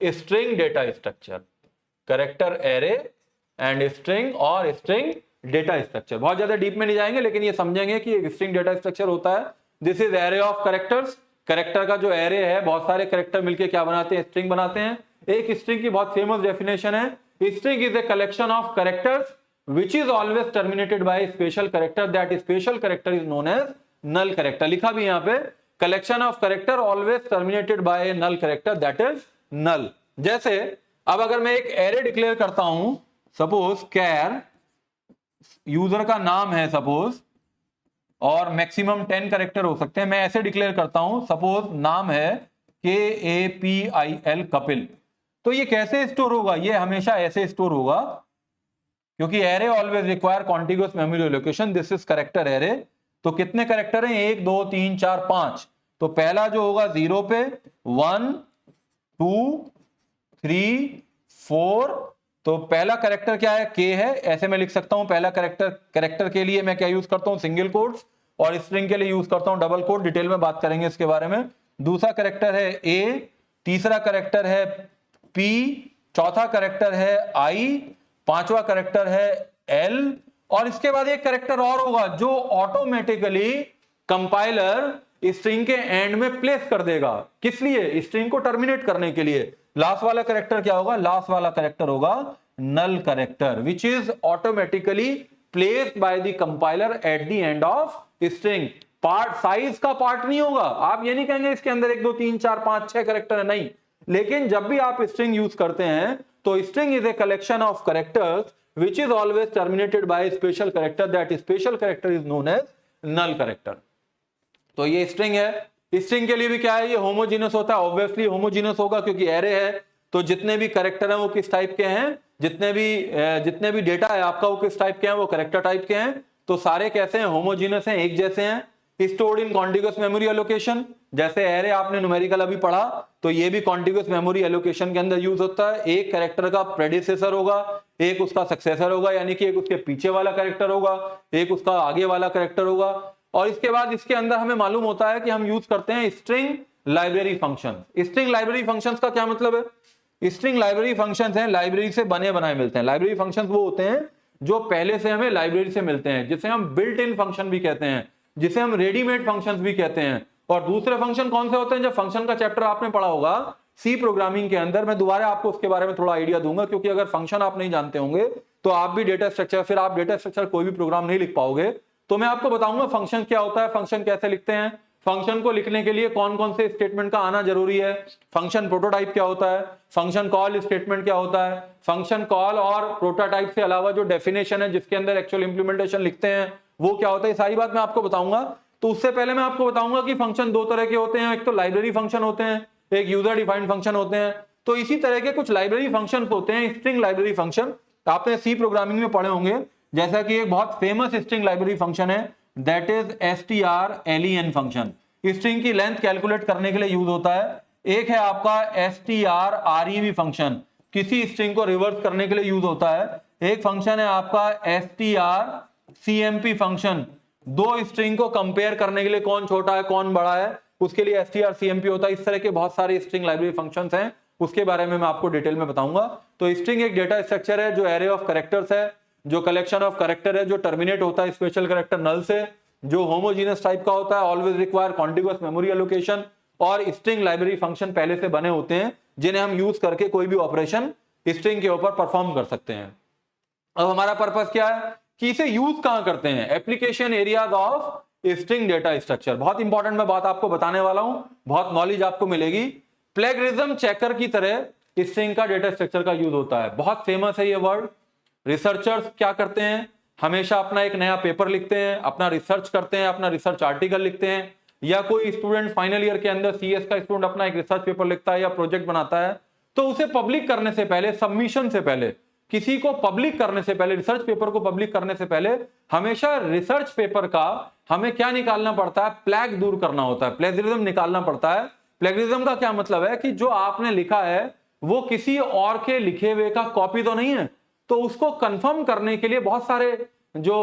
string data structure. Character array and string और स्ट्रिंग डेटा स्ट्रक्चर। बहुत ज्यादा डीप में नहीं जाएंगे, लेकिन ये समझेंगे कि एक स्ट्रिंग डेटा स्ट्रक्चर होता है। This is array of characters. Character का जो एरे है, बहुत सारे कैरेक्टर मिलकर क्या बनाते हैं? स्ट्रिंग बनाते हैं। एक स्ट्रिंग की बहुत फेमस डेफिनेशन है, string is a collection of characters which is always terminated by a special character, that special character is known as null character। लिखा भी यहां पे, collection of character always terminated by a null character, that is null। जैसे अब अगर मैं एक array declare करता हूं, सपोज कैर यूजर का नाम है सपोज, और मैक्सिमम 10 कैरेक्टर हो सकते हैं। मैं ऐसे डिक्लेयर करता हूं, सपोज नाम है KAPIL कपिल। तो ये कैसे स्टोर होगा? ये हमेशा ऐसे स्टोर होगा, क्योंकि array always require contiguous memory location. This is character array. तो कितने कैरेक्टर हैं? 1 2 3 4 5। तो पहला जो होगा 0 पे, 1 2 3 4। तो पहला कैरेक्टर क्या है? K है। ऐसे मैं लिख सकता हूं पहला कैरेक्टर के लिए मैं क्या यूज करता हूं? Single quotes. और स्ट्रिंग के लिए यूज करता हूं डबल कोट। डिटेल में बात करेंगे इसके बारे में। दूसरा कैरेक्टर है A, तीसरा कैरेक्टर है P, चौथा कैरेक्टर है I, पांचवा कैरेक्टर है L, और इसके बाद एक कैरेक्टर और होगा जो ऑटोमेटिकली कंपाइलर स्ट्रिंग के एंड में प्लेस कर देगा। किस लिए? स्ट्रिंग को टर्मिनेट करने के लिए। लास्ट वाला कैरेक्टर क्या होगा? लास्ट वाला कैरेक्टर होगा null character, which is automatically placed by the compiler at the end of string. Part size का पार्ट नहीं होगा। आप ये नहीं कहेंगे इसके अंदर 1 2 3 4 5 6 कैरेक्टर है, नहीं। लेकिन जब भी आप स्ट्रिंग यूज करते हैं तो string is a collection of characters which is always terminated by a special character, that special character is known as null character। तो ये स्ट्रिंग है। स्ट्रिंग के लिए भी क्या है? ये होमोजीनस होता है। ऑब्वियसली होमोजीनस होगा क्योंकि एरे है, तो जितने भी कैरेक्टर हैं वो किस टाइप के हैं? जितने भी डेटा है आपका वो किस टाइप के हैं? वो कैरेक्टर टाइप के हैं। तो सारे कैसे हैं? होमोजीनस हैं, एक जैसे हैं। Stored in contiguous memory allocation. जैसे एरे आपने न्यूमेरिकल अभी पढ़ा, तो ये भी कॉन्टिग्यूअस मेमोरी एलोकेशन के अंदर यूज होता है। एक कैरेक्टर का प्रेडिसेसर होगा, एक उसका सक्सेसर होगा, यानी कि एक उसके पीछे वाला कैरेक्टर होगा, एक उसका आगे वाला कैरेक्टर होगा। और इसके बाद इसके अंदर हमें मालूम होता है कि हम यूज करते हैं string library function. String library functions का क्या मतलब है? स्ट्रिंग लाइब्रेरी फंक्शंस हैं, लाइब्रेरी से बने बनाए मिलते हैं। लाइब्रेरी फंक्शंस वो होते हैं जो पहले से हमें लाइब्रेरी से मिलते हैं, जिसे हम बिल्ट इन फंक्शन भी कहते हैं, जिसे हम रेडीमेड फंक्शंस भी कहते हैं। और दूसरे फंक्शन कौन से होते हैं? जब फंक्शन का चैप्टर आपने पढ़ा होगा सी प्रोग्रामिंग के अंदर, मैं दोबारा आपको उसके बारे में थोड़ा आइडिया दूंगा, क्योंकि अगर फंक्शन आप नहीं जानते होंगे तो आप भी डेटा स्ट्रक्चर, फिर आप डेटा स्ट्रक्चर कोई भी प्रोग्राम नहीं लिख पाओगे। तो मैं आपको बताऊंगा फंक्शन क्या होता है, फंक्शन कैसे लिखते हैं, फंक्शन को लिखने के लिए कौन कौन से स्टेटमेंट का आना जरूरी है, फंक्शन प्रोटोटाइप क्या होता है, फंक्शन कॉल स्टेटमेंट क्या होता है, फंक्शन कॉल और प्रोटोटाइप से अलावा जो डेफिनेशन है जिसके अंदर एक्चुअल इंप्लीमेंटेशन लिखते हैं वो क्या होता है, सारी बात मैं आपको बताऊंगा। तो उससे पहले मैं आपको बताऊंगा कि फंक्शन दो तरह के होते हैं, एक तो लाइब्रेरी फंक्शन होते हैं, एक यूजर डिफाइंड फंक्शन होते हैं। तो इसी तरह के कुछ लाइब्रेरी फंक्शन होते हैं, स्ट्रिंग लाइब्रेरी फंक्शन। आपने सी प्रोग्रामिंग में पढ़े होंगे जैसा कि एक बहुत फेमस स्ट्रिंग लाइब्रेरी फंक्शन है that is strlen function, string की लेंथ कैलकुलेट करने के लिए यूज होता है। एक है आपका strrev फंक्शन, किसी स्ट्रिंग को रिवर्स करने के लिए यूज होता है। एक फंक्शन है आपका strcmp फंक्शन, दो स्ट्रिंग को कंपेयर करने के लिए कौन छोटा है कौन बड़ा है उसके लिए strcmp होता है। इस तरह के बहुत सारे स्ट्रिंग लाइब्रेरी फंक्शंस हैं, उसके बारे में मैं आपको डिटेल में बताऊंगा। तो स्ट्रिंग एक डेटा स्ट्रक्चर है जो एरे ऑफ कैरेक्टर्स है, जो कलेक्शन ऑफ कैरेक्टर है, जो टर्मिनेट होता है स्पेशल कैरेक्टर नल से, जो होमोजीनियस टाइप का होता है, always require contiguous memory allocation, और स्ट्रिंग लाइब्रेरी फंक्शन पहले से बने होते हैं जिन्हें हम यूज करके कोई भी ऑपरेशन स्ट्रिंग के ऊपर परफॉर्म कर सकते हैं। अब हमारा पर्पस क्या है कि इसे यूज कहां करते हैं, application areas of string data structure. बहुत इंपॉर्टेंट मैं बात आपको बताने वाला हूं, बहुत नॉलेज आपको मिलेगी। प्लेगरिज्म चेकर की तरह स्ट्रिंग का डेटा स्ट्रक्चर का यूज होता है, बहुत फेमस है ये वर्ड। रिसर्चर्स क्या करते हैं, हमेशा अपना एक नया पेपर लिखते हैं, अपना रिसर्च करते हैं, अपना रिसर्च आर्टिकल लिखते हैं, या कोई स्टूडेंट फाइनल ईयर के अंदर सीएस का स्टूडेंट अपना एक रिसर्च पेपर लिखता है या प्रोजेक्ट बनाता है, तो उसे पब्लिक करने से पहले, सबमिशन से पहले, किसी को पब्लिक करने से पहले, रिसर्च पेपर को पब्लिक करने से पहले हमेशा रिसर्च पेपर का हमें क्या निकालना पड़ता है, प्लैग दूर करना होता है, प्लेजरिज्म निकालना पड़ता है। प्लेजरिज्म का क्या मतलब है कि जो आपने लिखा है वो किसी और के लिखे हुए का कॉपी तो नहीं है, तो उसको कंफर्म करने के लिए बहुत सारे जो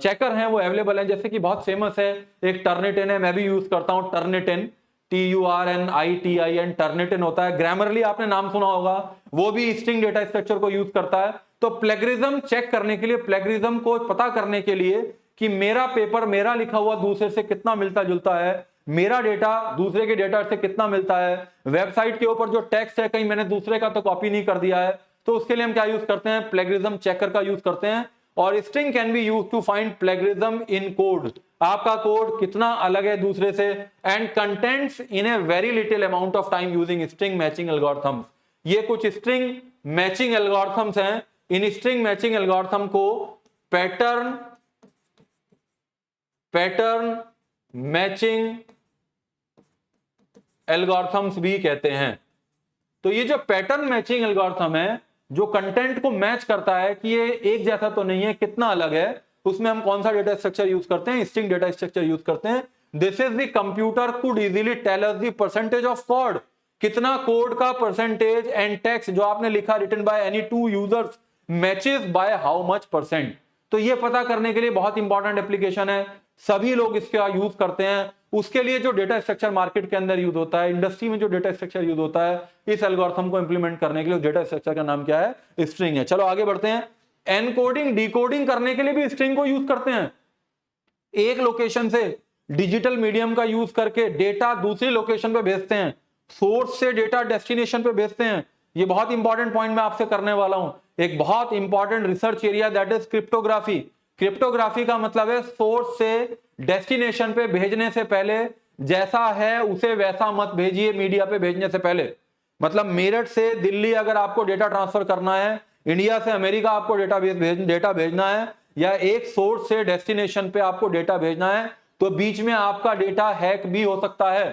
चेकर हैं वो अवेलेबल हैं। जैसे कि बहुत फेमस है एक टर्निटिन है, मैं भी यूज करता हूं टर्निटिन, TURNITIN, टर्निटिन होता है। ग्रामरली आपने नाम सुना होगा, वो भी स्ट्रिंग डेटा स्ट्रक्चर को यूज करता है। तो प्लेगरिज्म चेक करने के लिए, प्लेगरिज्म को पता करने के लिए कि मेरा पेपर, मेरा लिखा हुआ दूसरे से कितना मिलता जुलता है, मेरा डेटा दूसरे के डेटा से कितना मिलता है, वेबसाइट के ऊपर जो टेक्स्ट है कहीं मैंने दूसरे का तो कॉपी नहीं कर दिया है, तो उसके लिए हम क्या यूज करते हैं, प्लेगरिज्म चेकर का यूज करते हैं। और string can be use to find plagiarism in code, आपका कोड कितना अलग है दूसरे से, and contents in a very little amount of time using string matching algorithms. ये कुछ स्ट्रिंग मैचिंग एल्गोरिथम्स हैं। इन स्ट्रिंग मैचिंग एल्गोरिथम को पैटर्न मैचिंग एल्गोरिथम्स भी कहते हैं। तो ये जो पैटर्न मैचिंग एल्गोरिथम है, जो कंटेंट को मैच करता है कि ये एक जैसा तो नहीं है, कितना अलग है, उसमें हम कौन सा डेटा स्ट्रक्चर यूज करते हैं, स्ट्रिंग डेटा स्ट्रक्चर यूज करते हैं। This is the computer could easily tell us the percentage of code, कितना कोड का परसेंटेज एंड टेक्स्ट जो आपने लिखा written by any two users matches by how much percent. तो ये पता करने के लिए बहुत इंपॉर्टेंट एप्लीकेशन है, सभी लोग इसका यूज करते हैं। उसके लिए जो डेटा स्ट्रक्चर मार्केट के अंदर यूज होता है, इंडस्ट्री में जो डेटा स्ट्रक्चर यूज होता है, इस एल्गोरिथम को इंप्लीमेंट करने के लिए डेटा स्ट्रक्चर का नाम क्या है, स्ट्रिंग है। चलो आगे बढ़ते हैं। एनकोडिंग डिकोडिंग करने के लिए भी स्ट्रिंग को यूज करते हैं। एक लोकेशन से डिजिटल मीडियम का यूज करके डेटा दूसरी लोकेशन पे भेजते हैं, सोर्स से डेटा डेस्टिनेशन पे भेजते हैं। ये बहुत इंपॉर्टेंट पॉइंट मैं आपसे करने वाला हूं, एक बहुत important research area that is cryptography. Cryptography का मतलब है सोर्स से डेस्टिनेशन पे भेजने से पहले जैसा है उसे वैसा मत भेजिए मीडिया पे भेजने से पहले। मतलब मेरठ से दिल्ली अगर आपको डेटा ट्रांसफर करना है, इंडिया से अमेरिका आपको डेटा भेजना है, या एक सोर्स से डेस्टिनेशन पे आपको डेटा भेजना है, तो बीच में आपका डेटा हैक भी हो सकता है।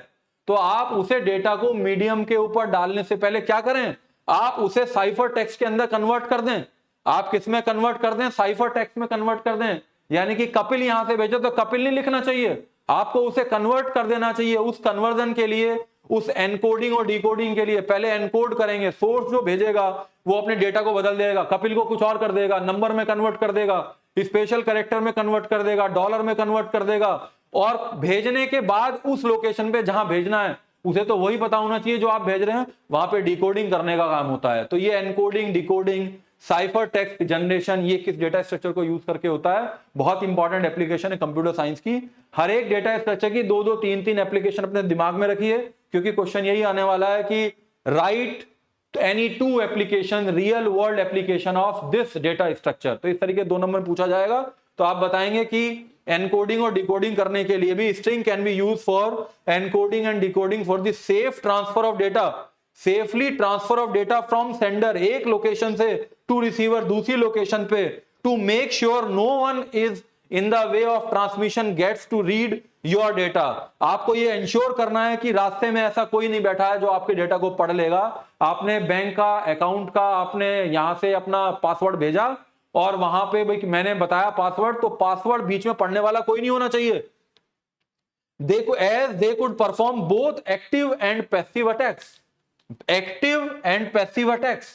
तो आप उसे डेटा को मीडियम के ऊपर डालने से पहले क्या करें, आप उसे साइफर टेक्स्ट के अंदर कन्वर्ट कर दें। आप किस में कन्वर्ट कर दें, साइफर टेक्स्ट में कन्वर्ट कर दें। यानी कि कपिल यहां से भेजो तो कपिल नहीं लिखना चाहिए, आपको उसे कन्वर्ट कर देना चाहिए। उस कन्वर्जन के लिए, उस एनकोडिंग और डिकोडिंग के लिए पहले एनकोड करेंगे। सोर्स जो भेजेगा वो अपने डेटा को बदल देगा, कपिल को कुछ और कर देगा, नंबर में कन्वर्ट कर देगा, स्पेशल कैरेक्टर में कन्वर्ट कर देगा, डॉलर में कन्वर्ट कर देगा, और भेजने के बाद उस लोकेशन पे जहां भेजना है उसे तो वही पता होना चाहिए जो आप भेज रहे हैं, वहां पे डिकोडिंग करने का काम होता है। तो ये encoding, decoding, cipher text generation, ये किस डेटा स्ट्रक्चर को यूज करके होता है, बहुत इंपॉर्टेंट एप्लीकेशन है कंप्यूटर साइंस की। हर एक डेटा स्ट्रक्चर की 2-2, 3-3 एप्लीकेशन अपने दिमाग में रखिए, क्योंकि क्वेश्चन यही आने वाला है कि right any 2 application, real world application of this data structure. तो इस तरीके 2 नंबर पूछा जाएगा, तो आप बताएंगे कि एनकोडिंग और डिकोडिंग करने के लिए भी string can be use for encoding and decoding for the safe transfer of data, safely transfer of data from sender, एक लोकेशन से, टू रिसीवर दूसरी लोकेशन पे, to make sure no one is in the way of transmission gets to read your data. आपको ये ensure करना है कि रास्ते में ऐसा कोई नहीं बैठा है जो आपके डेटा को पढ़ लेगा। आपने बैंक का, अकाउंट का, आपने यहां से अपना पासवर्ड भेजा और वहां पे भाई मैंने बताया पासवर्ड, तो पासवर्ड बीच में पढ़ने वाला कोई नहीं होना चाहिए। They could perform both active and passive attacks. Active and passive attacks,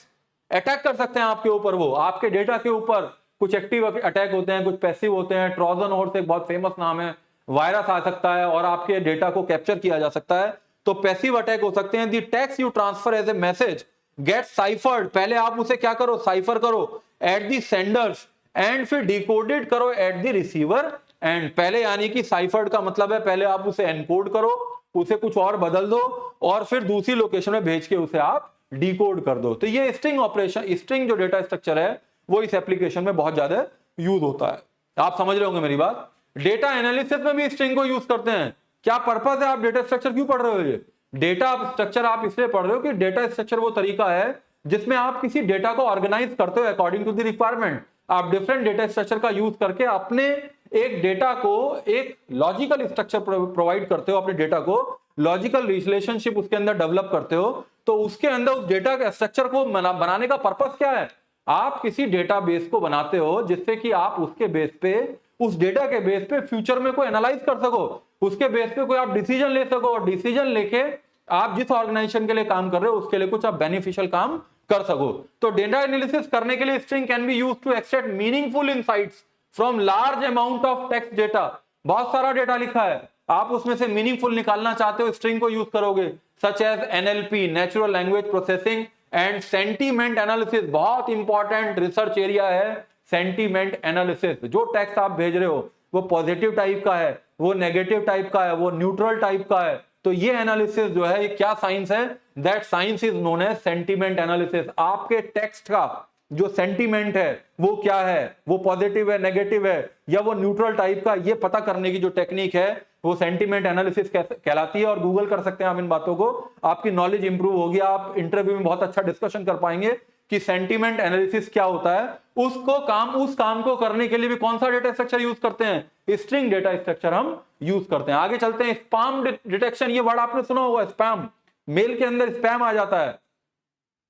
attack कर सकते हैं आपके ऊपर, वो आपके डेटा के ऊपर। कुछ एक्टिव अटैक होते हैं, कुछ पैसिव होते हैं। ट्रोजन हॉर्स एक बहुत फेमस नाम है, वायरस आ सकता है और आपके डेटा को कैप्चर किया जा सकता है, तो पैसिव अटैक हो सकते हैं। The text you transfer as a message get ciphered, पहले आप उसे क्या करो, साइफर करो एट दी सेंडर्स एंड फिर डिकोडेड करो एट दी रिसीवर एंड। पहले यानी कि साइफर्ड का मतलब है पहले आप उसे एनकोड करो, उसे कुछ और बदल दो और फिर दूसरी लोकेशन में भेज के उसे आप डिकोड कर दो। तो ये स्ट्रिंग ऑपरेशन, स्ट्रिंग जो डेटा स्ट्रक्चर है वो इस एप्लीकेशन में बहुत ज्यादा यूज होता है। आप समझ रहे होंगे मेरी बात। डेटा एनालिसिस में भी स्ट्रिंग को यूज करते हैं। क्या पर्पस है, आप डेटा स्ट्रक्चर क्यों पढ़ रहे हो? ये डेटा स्ट्रक्चर आप इसलिए पढ़ रहे हो कि डेटा स्ट्रक्चर वो तरीका है जिसमें आप किसी डेटा को ऑर्गेनाइज करते हो अकॉर्डिंग टू द रिक्वायरमेंट। आप डिफरेंट डेटा स्ट्रक्चर का यूज करके अपने एक डेटा को एक लॉजिकल स्ट्रक्चर प्रोवाइड करते हो, अपने डेटा को लॉजिकल रिलेशनशिप उसके अंदर डेवलप करते हो। तो उसके अंदर उस डेटा के स्ट्रक्चर को बनाने का पर्पस क्या है? आप किसी डेटाबेस को बनाते हो जिससे कि आप उसके बेस पे, उस डेटा के बेस पे फ्यूचर में कोई एनालाइज कर सको, उसके बेस पे कोई आप डिसीजन ले सको और डिसीजन लेके आप जिस ऑर्गेनाइजेशन के लिए काम कर रहे हो उसके लिए कुछ आप बेनिफिशियल काम कर सको। तो डेटा एनालिसिस करने के लिए string can be used to extract meaningful insights from large amount of text data. बहुत सारा डेटा लिखा है, आप उसमें से मीनिंगफुल निकालना चाहते हो, स्ट्रिंग को यूज करोगे। Such as NLP, natural language processing and sentiment analysis, बहुत इंपॉर्टेंट रिसर्च एरिया है सेंटीमेंट एनालिसिस। जो टेक्स्ट आप भेज रहे हो वो पॉजिटिव टाइप का है, वो नेगेटिव टाइप का है, वो न्यूट्रल टाइप का है, तो ये एनालिसिस जो है ये क्या साइंस है? That science is known as sentiment analysis. आपके टेक्स्ट का जो सेंटीमेंट है वो क्या है, वो पॉजिटिव है, नेगेटिव है या वो न्यूट्रल टाइप का, ये पता करने की जो टेक्निक है वो सेंटीमेंट एनालिसिस कहलाती है। और गूगल कर सकते हैं आप इन बातों को, आपकी नॉलेज इंप्रूव होगी, आप इंटरव्यू में बहुत अच्छा डिस्कशन कर पाएंगे कि सेंटीमेंट एनालिसिस क्या होता है। उस काम को करने के लिए भी कौन सा डेटा स्ट्रक्चर यूज करते हैं? स्ट्रिंग डेटा स्ट्रक्चर हम यूज करते हैं। आगे चलते हैं, स्पैम डिटेक्शन, ये वर्ड आपने सुना होगा, स्पैम। मेल के अंदर स्पैम आ जाता है,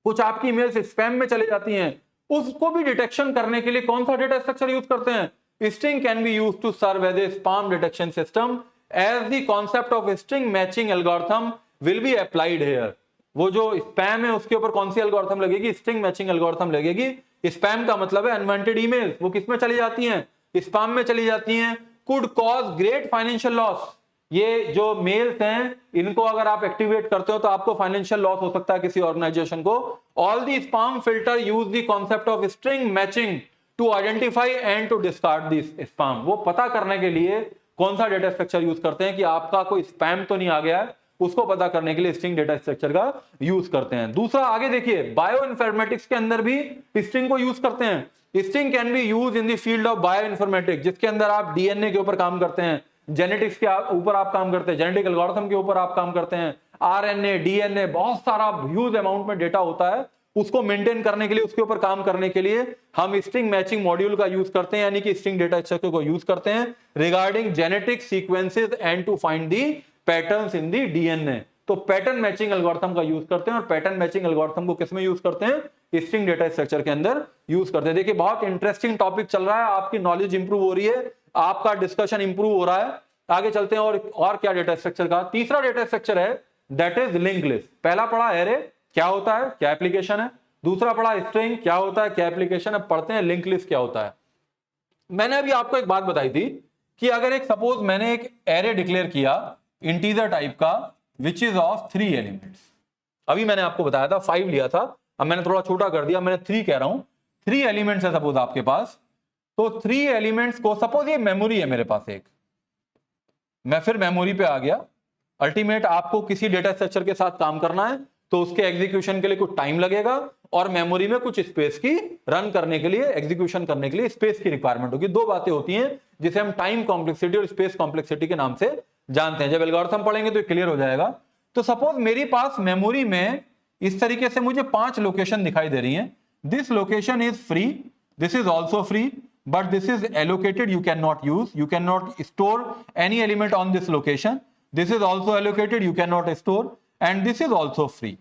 कुछ आपकी ईमेल्स स्पैम में चली जाती हैं, उसको भी डिटेक्शन करने के लिए कौन सा डेटा स्ट्रक्चर यूज करते हैं? String can be used to serve as a spam detection system as the concept of string matching algorithm will be applied here. वो जो स्पैम है उसके ऊपर कौन सी एल्गोरिथम लगेगी? स्ट्रिंग मैचिंग एल्गोरिथम लगेगी। स्पैम का मतलब है अनवांटेड ईमेल, वो किस में चली जाती हैं? स्पैम में चली जाती हैं। Could cause great financial loss, ये जो मेल्स हैं इनको अगर आप एक्टिवेट करते हो तो आपको फाइनेंशियल लॉस हो सकता है किसी ऑर्गेनाइजेशन को। All the spam filter use the concept of string matching to identify and to discard this spam. वो पता करने के लिए कौन सा डेटा स्ट्रक्चर यूज करते हैं कि आपका कोई स्पैम तो नहीं आ गया है, उसको पता करने के लिए स्ट्रिंग डेटा स्ट्रक्चर का यूज करते हैं। दूसरा आगे देखिए, बायो इन्फॉर्मेटिक्स के अंदर भी स्ट्रिंग को यूज करते हैं। String can be use in the field of bio informatics, जिसके अंदर आप डीएनए के ऊपर काम करते हैं, जेनेटिक्स के ऊपर आप काम करते हैं, जेनेटिक एल्गोरिथम के ऊपर आप काम करते हैं, आरएनए, डीएनए, बहुत सारा ह्यूज अमाउंट में डेटा होता है, उसको मेंटेन करने के लिए, उसके ऊपर काम करने के लिए हम स्ट्रिंग मैचिंग मॉड्यूल का यूज करते हैं, यानी कि स्ट्रिंग डेटा स्ट्रक्चर को यूज करते हैं regarding genetic sequences and to find the patterns in the DNA. तो पैटर्न मैचिंग एल्गोरिथम का यूज करते हैं, और पैटर्न मैचिंग एल्गोरिथम को किसमें यूज करते हैं? स्ट्रिंग डेटा स्ट्रक्चर के अंदर यूज करते हैं। देखिए बहुत इंटरेस्टिंग टॉपिक चल रहा है, आपकी नॉलेज इंप्रूव हो रही है, आपका डिस्कशन इंप्रूव हो रहा है। आगे चलते हैं, और क्या डेटा स्ट्रक्चर का तीसरा डेटा स्ट्रक्चर है, दैट इज लिंक लिस्ट। पहला पढ़ा एरे क्या होता है, क्या एप्लीकेशन है। दूसरा पढ़ा स्ट्रिंग क्या होता है, क्या एप्लीकेशन है। पढ़ते हैं लिंक लिस्ट क्या होता है। मैंने अभी आपको एक बात बताई थी कि अगर एक सपोज मैंने एक एरे डिक्लेयर किया इंटीजर टाइप का विच इज ऑफ 3 एलिमेंट्स। अभी मैंने आपको बताया था 5 लिया था, अब मैंने थोड़ा छोटा कर दिया, मैंने 3 कह रहा हूं। 3 एलिमेंट्स है सपोज आपके पास, तो 3 एलिमेंट्स को, सपोज ये मेमोरी है मेरे पास एक, मैं फिर मेमोरी पे आ गया। अल्टीमेट आपको किसी डेटा स्ट्रक्चर के साथ काम करना है तो उसके एग्जीक्यूशन के लिए कुछ टाइम लगेगा और मेमोरी में कुछ स्पेस की रन करने के लिए, एग्जीक्यूशन करने के लिए स्पेस की रिक्वायरमेंट होगी। दो बातें होती हैं जिसे हम टाइम कॉम्प्लेक्सिटी और स्पेस कॉम्प्लेक्सिटी के नाम से जानते हैं। जब एल्गोरिथम पढ़ेंगे तो क्लियर हो जाएगा। तो सपोज मेरे पास मेमोरी में इस तरीके से मुझे 5 लोकेशन दिखाई दे रही हैं। This location is free, this is also free, but this is allocated, you cannot use, you cannot store any element on this location. This is also allocated, you cannot store, and this is also free.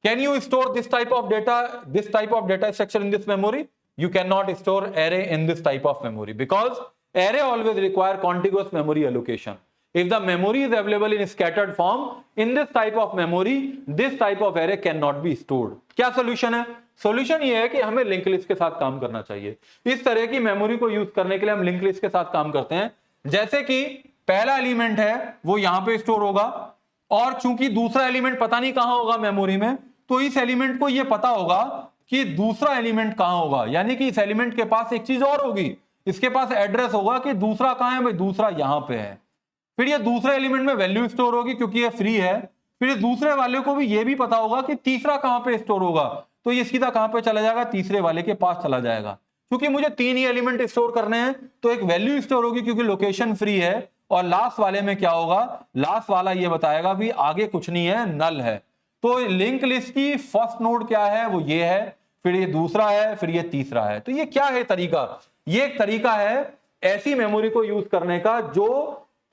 Can you store this type of data structure in this memory? you cannot store array in this type of memory because array always require contiguous memory allocation. If the memory is available in scattered form in this type of memory, this type of array cannot be stored. क्या solution है? Solution ये है कि हमें link list के साथ काम करना चाहिए. इस तरह की मेमोरी को यूज करने के लिए हम लिंक लिस्ट के साथ काम करते हैं. जैसे कि पहला एलिमेंट है वो यहां पे स्टोर होगा और चूंकि दूसरा एलिमेंट पता नहीं कहां होगा मेमोरी में, तो इस एलिमेंट को यह पता होगा कि दूसरा एलिमेंट कहां होगा. यानी कि इस एलिमेंट के पास एक चीज और होगी, इसके पास एड्रेस होगा कि दूसरा कहां है. भाई दूसरा यहां पे है. फिर ये दूसरे एलिमेंट में वैल्यू स्टोर होगी क्योंकि ये फ्री है. फिर दूसरे वाले को भी ये भी पता होगा कि तीसरा कहां पे स्टोर होगा, तो ये सीधा कहां पे चला जाएगा, तीसरे वाले के पास चला जाएगा. क्योंकि मुझे 3 ही एलिमेंट स्टोर करने हैं तो एक वैल्यू स्टोर होगी क्योंकि लोकेशन फ्री है. और लास्ट वाले में क्या होगा, लास्ट वाला ये बताएगा भी आगे कुछ नहीं है, नल है. तो लिंक लिस्ट की फर्स्ट नोड क्या है, वो ये है, फिर ये दूसरा है, फिर ये तीसरा है. तो ये क्या है तरीका, ये एक तरीका है ऐसी मेमोरी को यूज करने का जो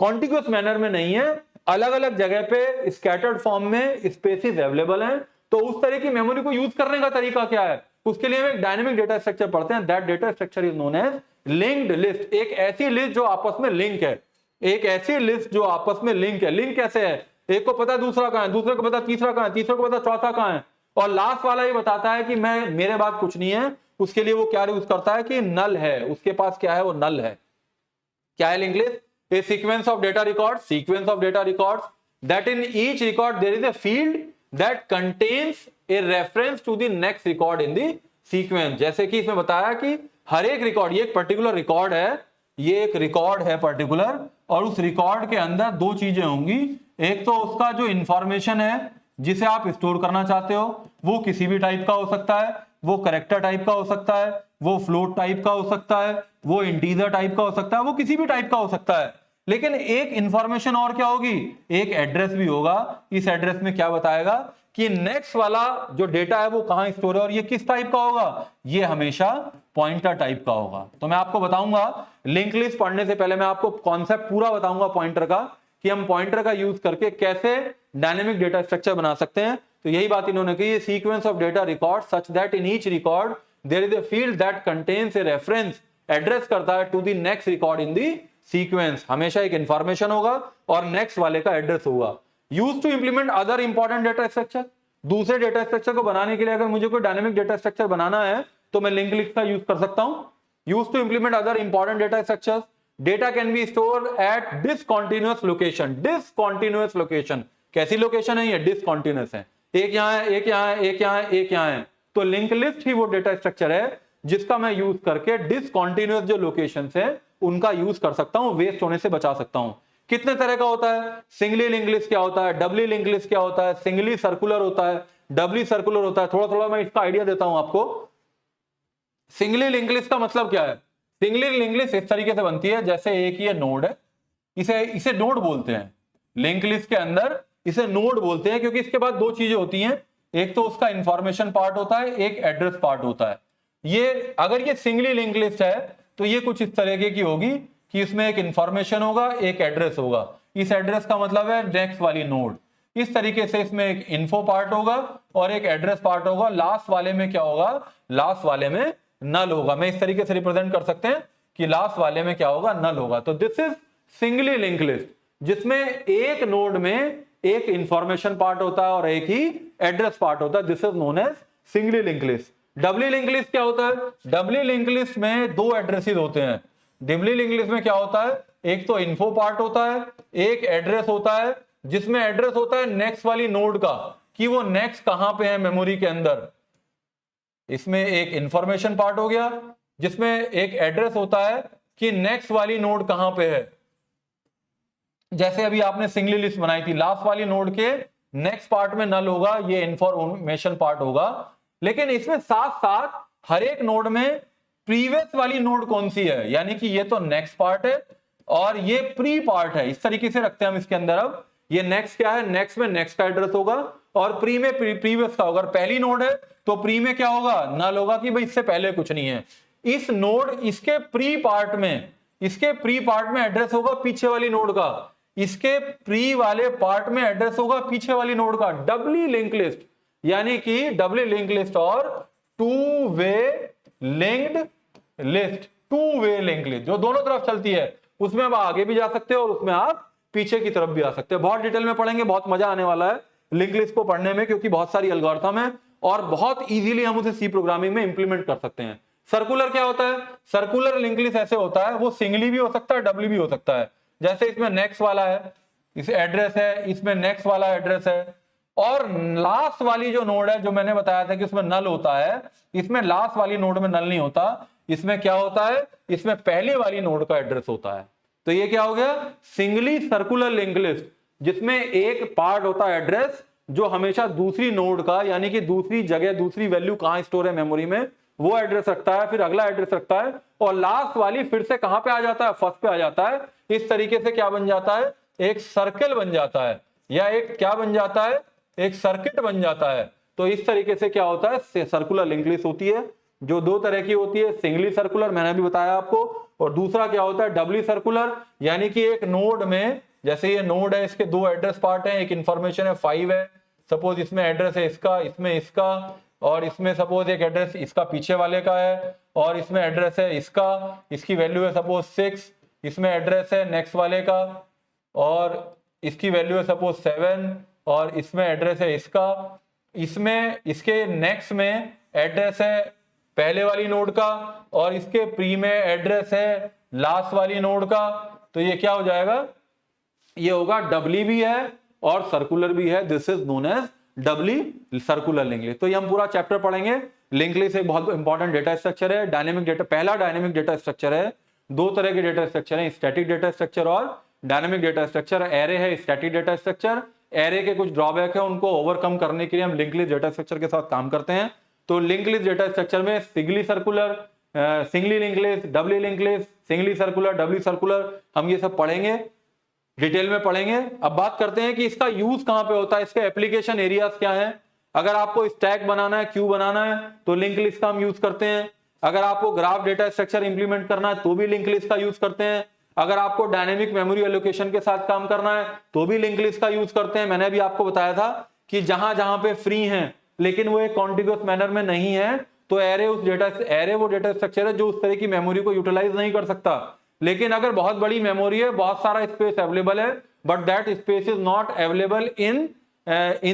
कॉन्टिग्यूअस मैनर में नहीं है, अलग अलग जगह पे स्कैटर्ड फॉर्म में स्पेसेस अवेलेबल हैं. तो उस तरह की मेमोरी को यूज करने का तरीका क्या है, उसके लिए हम एक डायनेमिक डेटा स्ट्रक्चर पढ़ते हैं. That data structure is known as linked list. एक ऐसी लिस्ट जो आपस में लिंक है, एक ऐसी लिस्ट जो आपस में लिंक है. लिंक कैसे है, एक को पता दूसरा कहां है, दूसरे को पता तीसरा कहां है, तीसरे को पता चौथा कहां है, और लास्ट वाला ये बताता है कि मैं मेरे बाद कुछ नहीं है. उसके लिए वो क्या यूज करता है कि नल है, उसके पास क्या है, वो नल है. क्या है link list? A sequence of data records that in each record there is a field that contains a reference to the next record in the sequence. जैसे कि इसमें बताया कि हर एक रिकॉर्ड, ये एक पर्टिकुलर रिकॉर्ड है, ये एक रिकॉर्ड है पर्टिकुलर, और उस रिकॉर्ड के अंदर दो चीजें होंगी. एक तो उसका जो इंफॉर्मेशन है जिसे आप स्टोर करना चाहते हो, वो किसी भी टाइप का हो सकता है, वो कैरेक्टर टाइप का हो सकता है, वो फ्लोट टाइप का हो सकता है, वो इंटीजर टाइप का हो सकता है, वो किसी भी टाइप का हो सकता है. लेकिन एक इंफॉर्मेशन और क्या होगी, एक एड्रेस भी होगा. इस एड्रेस में क्या बताएगा कि नेक्स्ट वाला जो डेटा है वो कहां स्टोर है, और ये किस टाइप का होगा, ये हमेशा पॉइंटर टाइप का होगा. तो मैं आपको बताऊंगा लिंक लिस्ट पढ़ने से पहले मैं आपको कॉन्सेप्ट पूरा बताऊंगा पॉइंटर का, कि हम पॉइंटर का यूज करके कैसे डायनेमिक डेटा स्ट्रक्चर बना सकते हैं. तो यही बात इन्होंने कही, sequence of data record such that in each record there is a field that contains a reference, address करता है to the next record in the sequence. हमेशा एक इंफॉर्मेशन होगा और नेक्स्ट वाले का एड्रेस होगा. Use to implement other important data structure. दूसरे डेटा स्ट्रक्चर को बनाने के लिए अगर मुझे कोई डायनेमिक डेटा स्ट्रक्चर बनाना है तो मैं लिंक लिस्ट का यूज कर सकता हूं. Use to implement other important data structures. Data can be stored at discontinuous location. Discontinuous location, कैसी लोकेशन है ये, डिसकंटीन्यूअस है. एक यहां है, एक यहां है, एक यहां है, एक यहां है. तो लिंक लिस्ट ही वो डेटा स्ट्रक्चर है जिसका मैं यूज करके डिसकंटीन्यूअस जो लोकेशन है उनका यूज कर सकता हूं, वेस्ट होने से बचा सकता हूं. कितने तरह का होता है, सिंगली लिंक लिस्ट क्या होता है, डबली लिंक लिस्ट क्या होता है, सिंगली सर्कुलर होता है, डबली सर्कुलर होता है. थोड़ा थोड़ा मैं इसका आइडिया देता हूं आपको. सिंगली लिंक लिस्ट का मतलब क्या है, सिंगली लिंक लिस्ट इस तरीके से बनती है जैसे एक ये नोड है, इसे नोड बोलते हैं. लिंक लिस्ट के अंदर इसे नोड बोलते हैं क्योंकि इसके बाद दो चीजें होती हैं, एक तो उसका इंफॉर्मेशन पार्ट होता है, एक एड्रेस पार्ट होता है. ये अगर ये सिंगली लिंक लिस्ट है तो ये कुछ इस तरीके की होगी कि इसमें एक इंफॉर्मेशन होगा, एक एड्रेस होगा. इस एड्रेस का मतलब है नेक्स्ट वाली नोड. इस तरीके से इसमें एक इन्फो पार्ट होगा और एक एड्रेस पार्ट होगा. लास्ट वाले में क्या होगा, लास्ट वाले में नल होगा. मैं इस तरीके से रिप्रेजेंट कर सकते हैं कि लास्ट वाले में क्या होगा, नल होगा. तो this is singly link list जिसमें एक नोड में एक इंफॉर्मेशन पार्ट होता है और एक ही एड्रेस पार्ट होता है. This is known as singly link list. Doubly link list क्या होता है, डबली लिंक लिस्ट में दो एड्रेसेस होते हैं. डबली लिंक लिस्ट में क्या होता है, एक तो इन्फो पार्ट होता है, एक एड्रेस होता है जिसमें एड्रेस होता है नेक्स्ट वाली नोड का कि वो नेक्स्ट कहां पे है मेमोरी के अंदर. इसमें एक इंफॉर्मेशन पार्ट हो गया जिसमें एक एड्रेस होता है कि नेक्स्ट वाली नोड कहां पे है. जैसे अभी आपने सिंगली लिस्ट बनाई थी, लास्ट वाली नोड के नेक्स्ट पार्ट में नल होगा, ये इंफॉर्मेशन पार्ट होगा. लेकिन इसमें साथ साथ हर एक नोड में प्रीवियस वाली नोड कौन सी है, यानी कि ये तो नेक्स्ट पार्ट है और ये प्री पार्ट है. इस तरीके से रखते हैं हम इसके अंदर. अब ये नेक्स्ट क्या है, नेक्स्ट में नेक्स्ट का एड्रेस होगा और प्री में प्रीवियस का होगा. अगर पहली नोड है तो प्री में क्या होगा, नल होगा कि भाई इससे पहले कुछ नहीं है. इस नोड इसके प्री पार्ट में एड्रेस होगा पीछे वाली नोड का, इसके प्री वाले पार्ट में एड्रेस होगा पीछे वाली नोड का. डबली लिंक लिस्ट, यानी कि डबली लिंक लिस्ट और two way linked list, two way link list, जो दोनों तरफ चलती है, उसमें आप आगे भी जा सकते हो और उसमें आप पीछे की तरफ भी आ सकते हैं। बहुत डिटेल में पढ़ेंगे, बहुत मजा आने वाला है लिंक लिस्ट को पढ़ने में, क्योंकि बहुत सारी एल्गोरिथम है और बहुत इजीली हम उसे सी प्रोग्रामिंग में इंप्लीमेंट कर सकते हैं। सर्कुलर क्या होता है? सर्कुलर लिंक लिस्ट ऐसे होता है, वो सिंगली भी हो सकता है, डबली भी हो सकता है। जैसे इसमें नेक्स्ट वाला है, इस एड्रेस है, इसमें नेक्स्ट वाला एड्रेस है, और लास्ट वाली जो नोड है, जो मैंने बताया था कि उसमें नल होता है, इसमें लास्ट वाली नोड में नल नहीं होता। इसमें क्या होता है? इसमें पहली वाली नोड का एड्रेस होता है। तो ये क्या हो गया? सिंगली सर्कुलर लिंक लिस्ट, जिसमें एक पार्ट होता है एड्रेस, जो हमेशा दूसरी नोड का, यानी कि दूसरी जगह, दूसरी वैल्यू कहां स्टोर है मेमोरी में, वो एड्रेस रखता है, फिर अगला एड्रेस रखता है, और लास्ट वाली फिर से कहां पे आ जाता है? फर्स्ट पे आ जाता है। इस तरीके से क्या बन जाता है? एक सर्कल बन जाता है, या एक क्या बन जाता है? एक सर्किट बन जाता है। तो इस तरीके से क्या होता है? सर्कुलर लिंक लिस्ट होती है, जो दो तरह की होती है। सिंगली सर्कुलर मैंने अभी बताया आपको, और दूसरा क्या होता है? डबली सर्कुलर, यानी कि एक नोड में, जैसे ये नोड है, इसके दो एड्रेस पार्ट हैं, एक इंफॉर्मेशन है 5 है, सपोज इसमें एड्रेस है इसका, इसमें इसका, और इसमें सपोज एक एड्रेस इसका पीछे वाले का है, और इसमें एड्रेस है इसका, इसकी वैल्यू है सपोज 6, इसमें एड्रेस है नेक्स्ट वाले का, और इसकी वैल्यू है सपोज 7, और इसमें एड्रेस है इसका, इसमें इसके नेक्स्ट में एड्रेस है पहले वाली नोड का, और इसके प्री में एड्रेस है लास्ट वाली नोड का। तो ये क्या हो जाएगा? ये होगा डबली भी है और सर्कुलर भी है। This is known as doubly circular link list. तो ये हम पूरा चैप्टर पढ़ेंगे। लिंक लिस्ट एक बहुत इंपॉर्टेंट डेटा स्ट्रक्चर है, डायनेमिक डेटा, पहला डायनेमिक डेटा स्ट्रक्चर है। दो तरह के डेटा स्ट्रक्चर है, स्टैटिक डेटा स्ट्रक्चर और डायनेमिक डेटा स्ट्रक्चर। एरे है स्टैटिक डेटा स्ट्रक्चर। एरे के कुछ ड्रॉबैक है, उनको ओवरकम करने के लिए हम लिंक लिस्ट डेटा स्ट्रक्चर के साथ काम करते हैं। तो लिंक लिस्ट डेटा स्ट्रक्चर में singly circular, singly link list, doubly link list, singly circular, doubly circular, हम ये सब पढ़ेंगे, डिटेल में पढ़ेंगे। अब बात करते हैं कि इसका यूज कहां पे होता है, इसके एप्लीकेशन एरियाज क्या है। अगर आपको स्टैक बनाना है, क्यू बनाना है, तो लिंक लिस्ट का हम यूज करते हैं। अगर आपको ग्राफ डेटा स्ट्रक्चर इंप्लीमेंट करना है, तो भी लिंक लिस्ट का यूज करते हैं। अगर आपको डायनेमिक मेमोरी एलोकेशन के साथ काम करना है, तो भी लिंक लिस्ट का यूज करते हैं। मैंने भी आपको बताया था कि जहां जहां पे फ्री हैं, लेकिन वो एक कॉन्टिग्यूअस मैनर में नहीं है, तो एरे वो डेटा स्ट्रक्चर है जो उस तरह की मेमोरी को यूटिलाइज नहीं कर सकता। लेकिन अगर बहुत बड़ी मेमोरी है, बहुत सारा स्पेस अवेलेबल है, but that space is not available in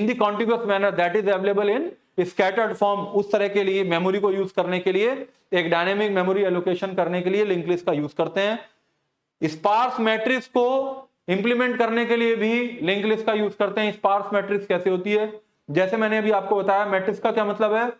the contiguous manner, that is available in scattered form, उस तरह के लिए मेमोरी को यूज करने के लिए, एक डायनेमिक मेमोरी एलोकेशन करने के लिए लिंक लिस्ट का यूज करते हैं। स्पार्स मैट्रिक्स को इंप्लीमेंट करने के लिए भी लिंक लिस्ट का यूज करते हैं। स्पार्स मैट्रिक्स कैसे होती है? जैसे मैंने अभी आपको बताया, मैट्रिक्स का क्या मतलब है?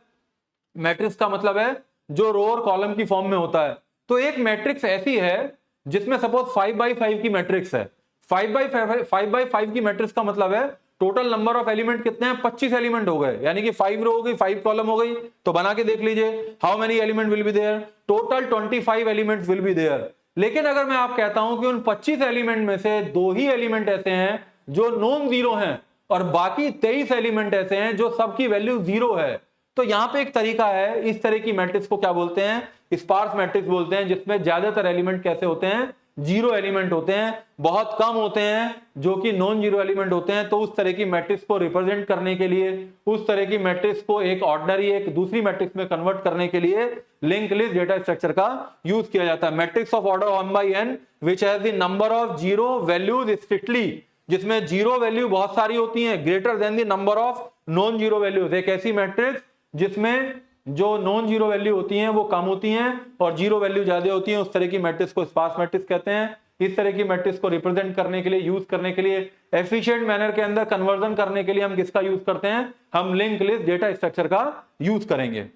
मैट्रिक्स का मतलब है जो रो और कॉलम की फॉर्म में होता है। तो एक मैट्रिक्स ऐसी है जिसमें सपोज 5x5 की मैट्रिक्स है। 5x5 की मैट्रिक्स का मतलब है टोटल नंबर ऑफ एलिमेंट कितने हैं? 25 एलिमेंट हो गए, यानी कि 5 रो हो गई, 5 कॉलम हो गई। तो बना के देख लीजिए, how many element will be there? Total 25 element will be there. लेकिन अगर मैं आप कहता हूं कि उन 25 एलिमेंट में से 2 ही एलिमेंट ऐसे हैं जो नॉन जीरो हैं, और बाकी 23 एलिमेंट ऐसे हैं जो सबकी वैल्यू 0 है, तो यहां पे एक तरीका है, इस तरह की मैट्रिक्स को क्या बोलते हैं? स्पार्स मैट्रिक्स बोलते हैं, जिसमें ज्यादातर एलिमेंट कैसे होते हैं? 0 एलिमेंट होते हैं, बहुत कम होते हैं जो कि नॉन जीरो एलिमेंट होते हैं। तो उस तरह की मैट्रिक्स को रिप्रेजेंट करने के लिए, उस तरह की मैट्रिक्स को एक ऑर्डिनरी एक दूसरी मैट्रिक्स में कन्वर्ट करने के लिए लिंक लिस्ट डेटा स्ट्रक्चर का यूज किया जाता है। Matrix of order 1/n which has the number of zero values strictly, जिसमें जीरो वैल्यू बहुत सारी होती हैं, greater than the number of non zero values. एक ऐसी मैट्रिक्स जिसमें जो नॉन जीरो वैल्यू होती हैं वो कम होती हैं और जीरो वैल्यू ज्यादा होती हैं, उस तरह की मैट्रिक्स को स्पार्स मैट्रिक्स कहते हैं। इस तरह की मैट्रिक्स को रिप्रेजेंट करने के लिए, यूज करने के लिए, एफिशिएंट मैनर के अंदर कन्वर्जन करने के लिए हम किसका यूज करते हैं? हम लिंक लिस्ट डेटा स्ट्रक्चर का यूज करेंगे।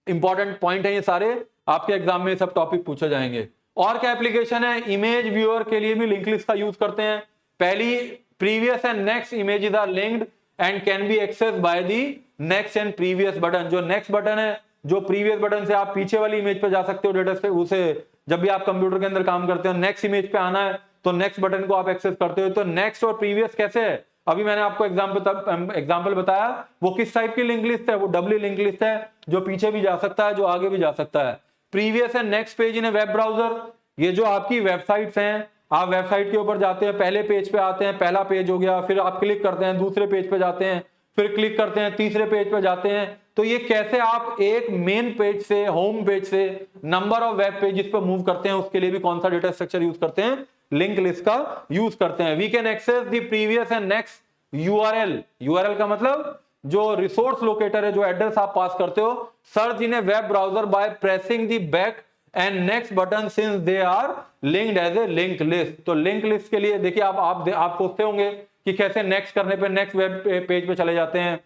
इंपॉर्टेंट पॉइंट है ये सारे, आपके एग्जाम में सब टॉपिक पूछे जाएंगे। और क्या एप्लीकेशन है? इमेज व्यूअर के लिए भी लिंक लिस्ट का यूज करते हैं। पहली, previous and next images are linked and can be access by the next and previous button. जो नेक्स्ट बटन है, जो प्रीवियस बटन से आप पीछे वाली इमेज पे जा सकते हो डेटा से, उसे जब भी आप कंप्यूटर के अंदर काम करते हो, नेक्स्ट इमेज पे आना है तो नेक्स्ट बटन को आप एक्सेस करते हो। तो नेक्स्ट और प्रीवियस कैसे है? अभी मैंने आपको एग्जांपल बताया, वो किस टाइप की लिंक लिस्ट है? वो डबली लिंक लिस्ट है, जो पीछे भी जा सकता है, जो आगे भी जा सकता है। Previous and next page in a web browser, ये जो आपकी वेबसाइट्स हैं, आप वेबसाइट के ऊपर जाते हैं, पहले पेज पे आते हैं, पहला पेज हो गया, फिर आप क्लिक करते हैं, दूसरे पेज पे जाते हैं, फिर क्लिक करते हैं, तीसरे पेज पे जाते हैं, तो ये कैसे आप एक मेन पेज से, होम पेज से नंबर ऑफ वेब पेजेस पे मूव करते हैं, उसके लिए भी कौन सा डेटा स्ट्रक्चर यूज करते हैं, लिंक लिस्ट का यूज करते हैं। We can access the previous and next URL, URL का मतलब जो रिसोर्स लोकेटर है, जो एड्रेस आप पास करते हो, search in a web browser by pressing the back and next button since they are linked as a link list. तो link list के लिए देखिए आप सोचते होंगे कि कैसे नेक्स्ट करने पे नेक्स्ट वेब पेज पे चले जाते हैं,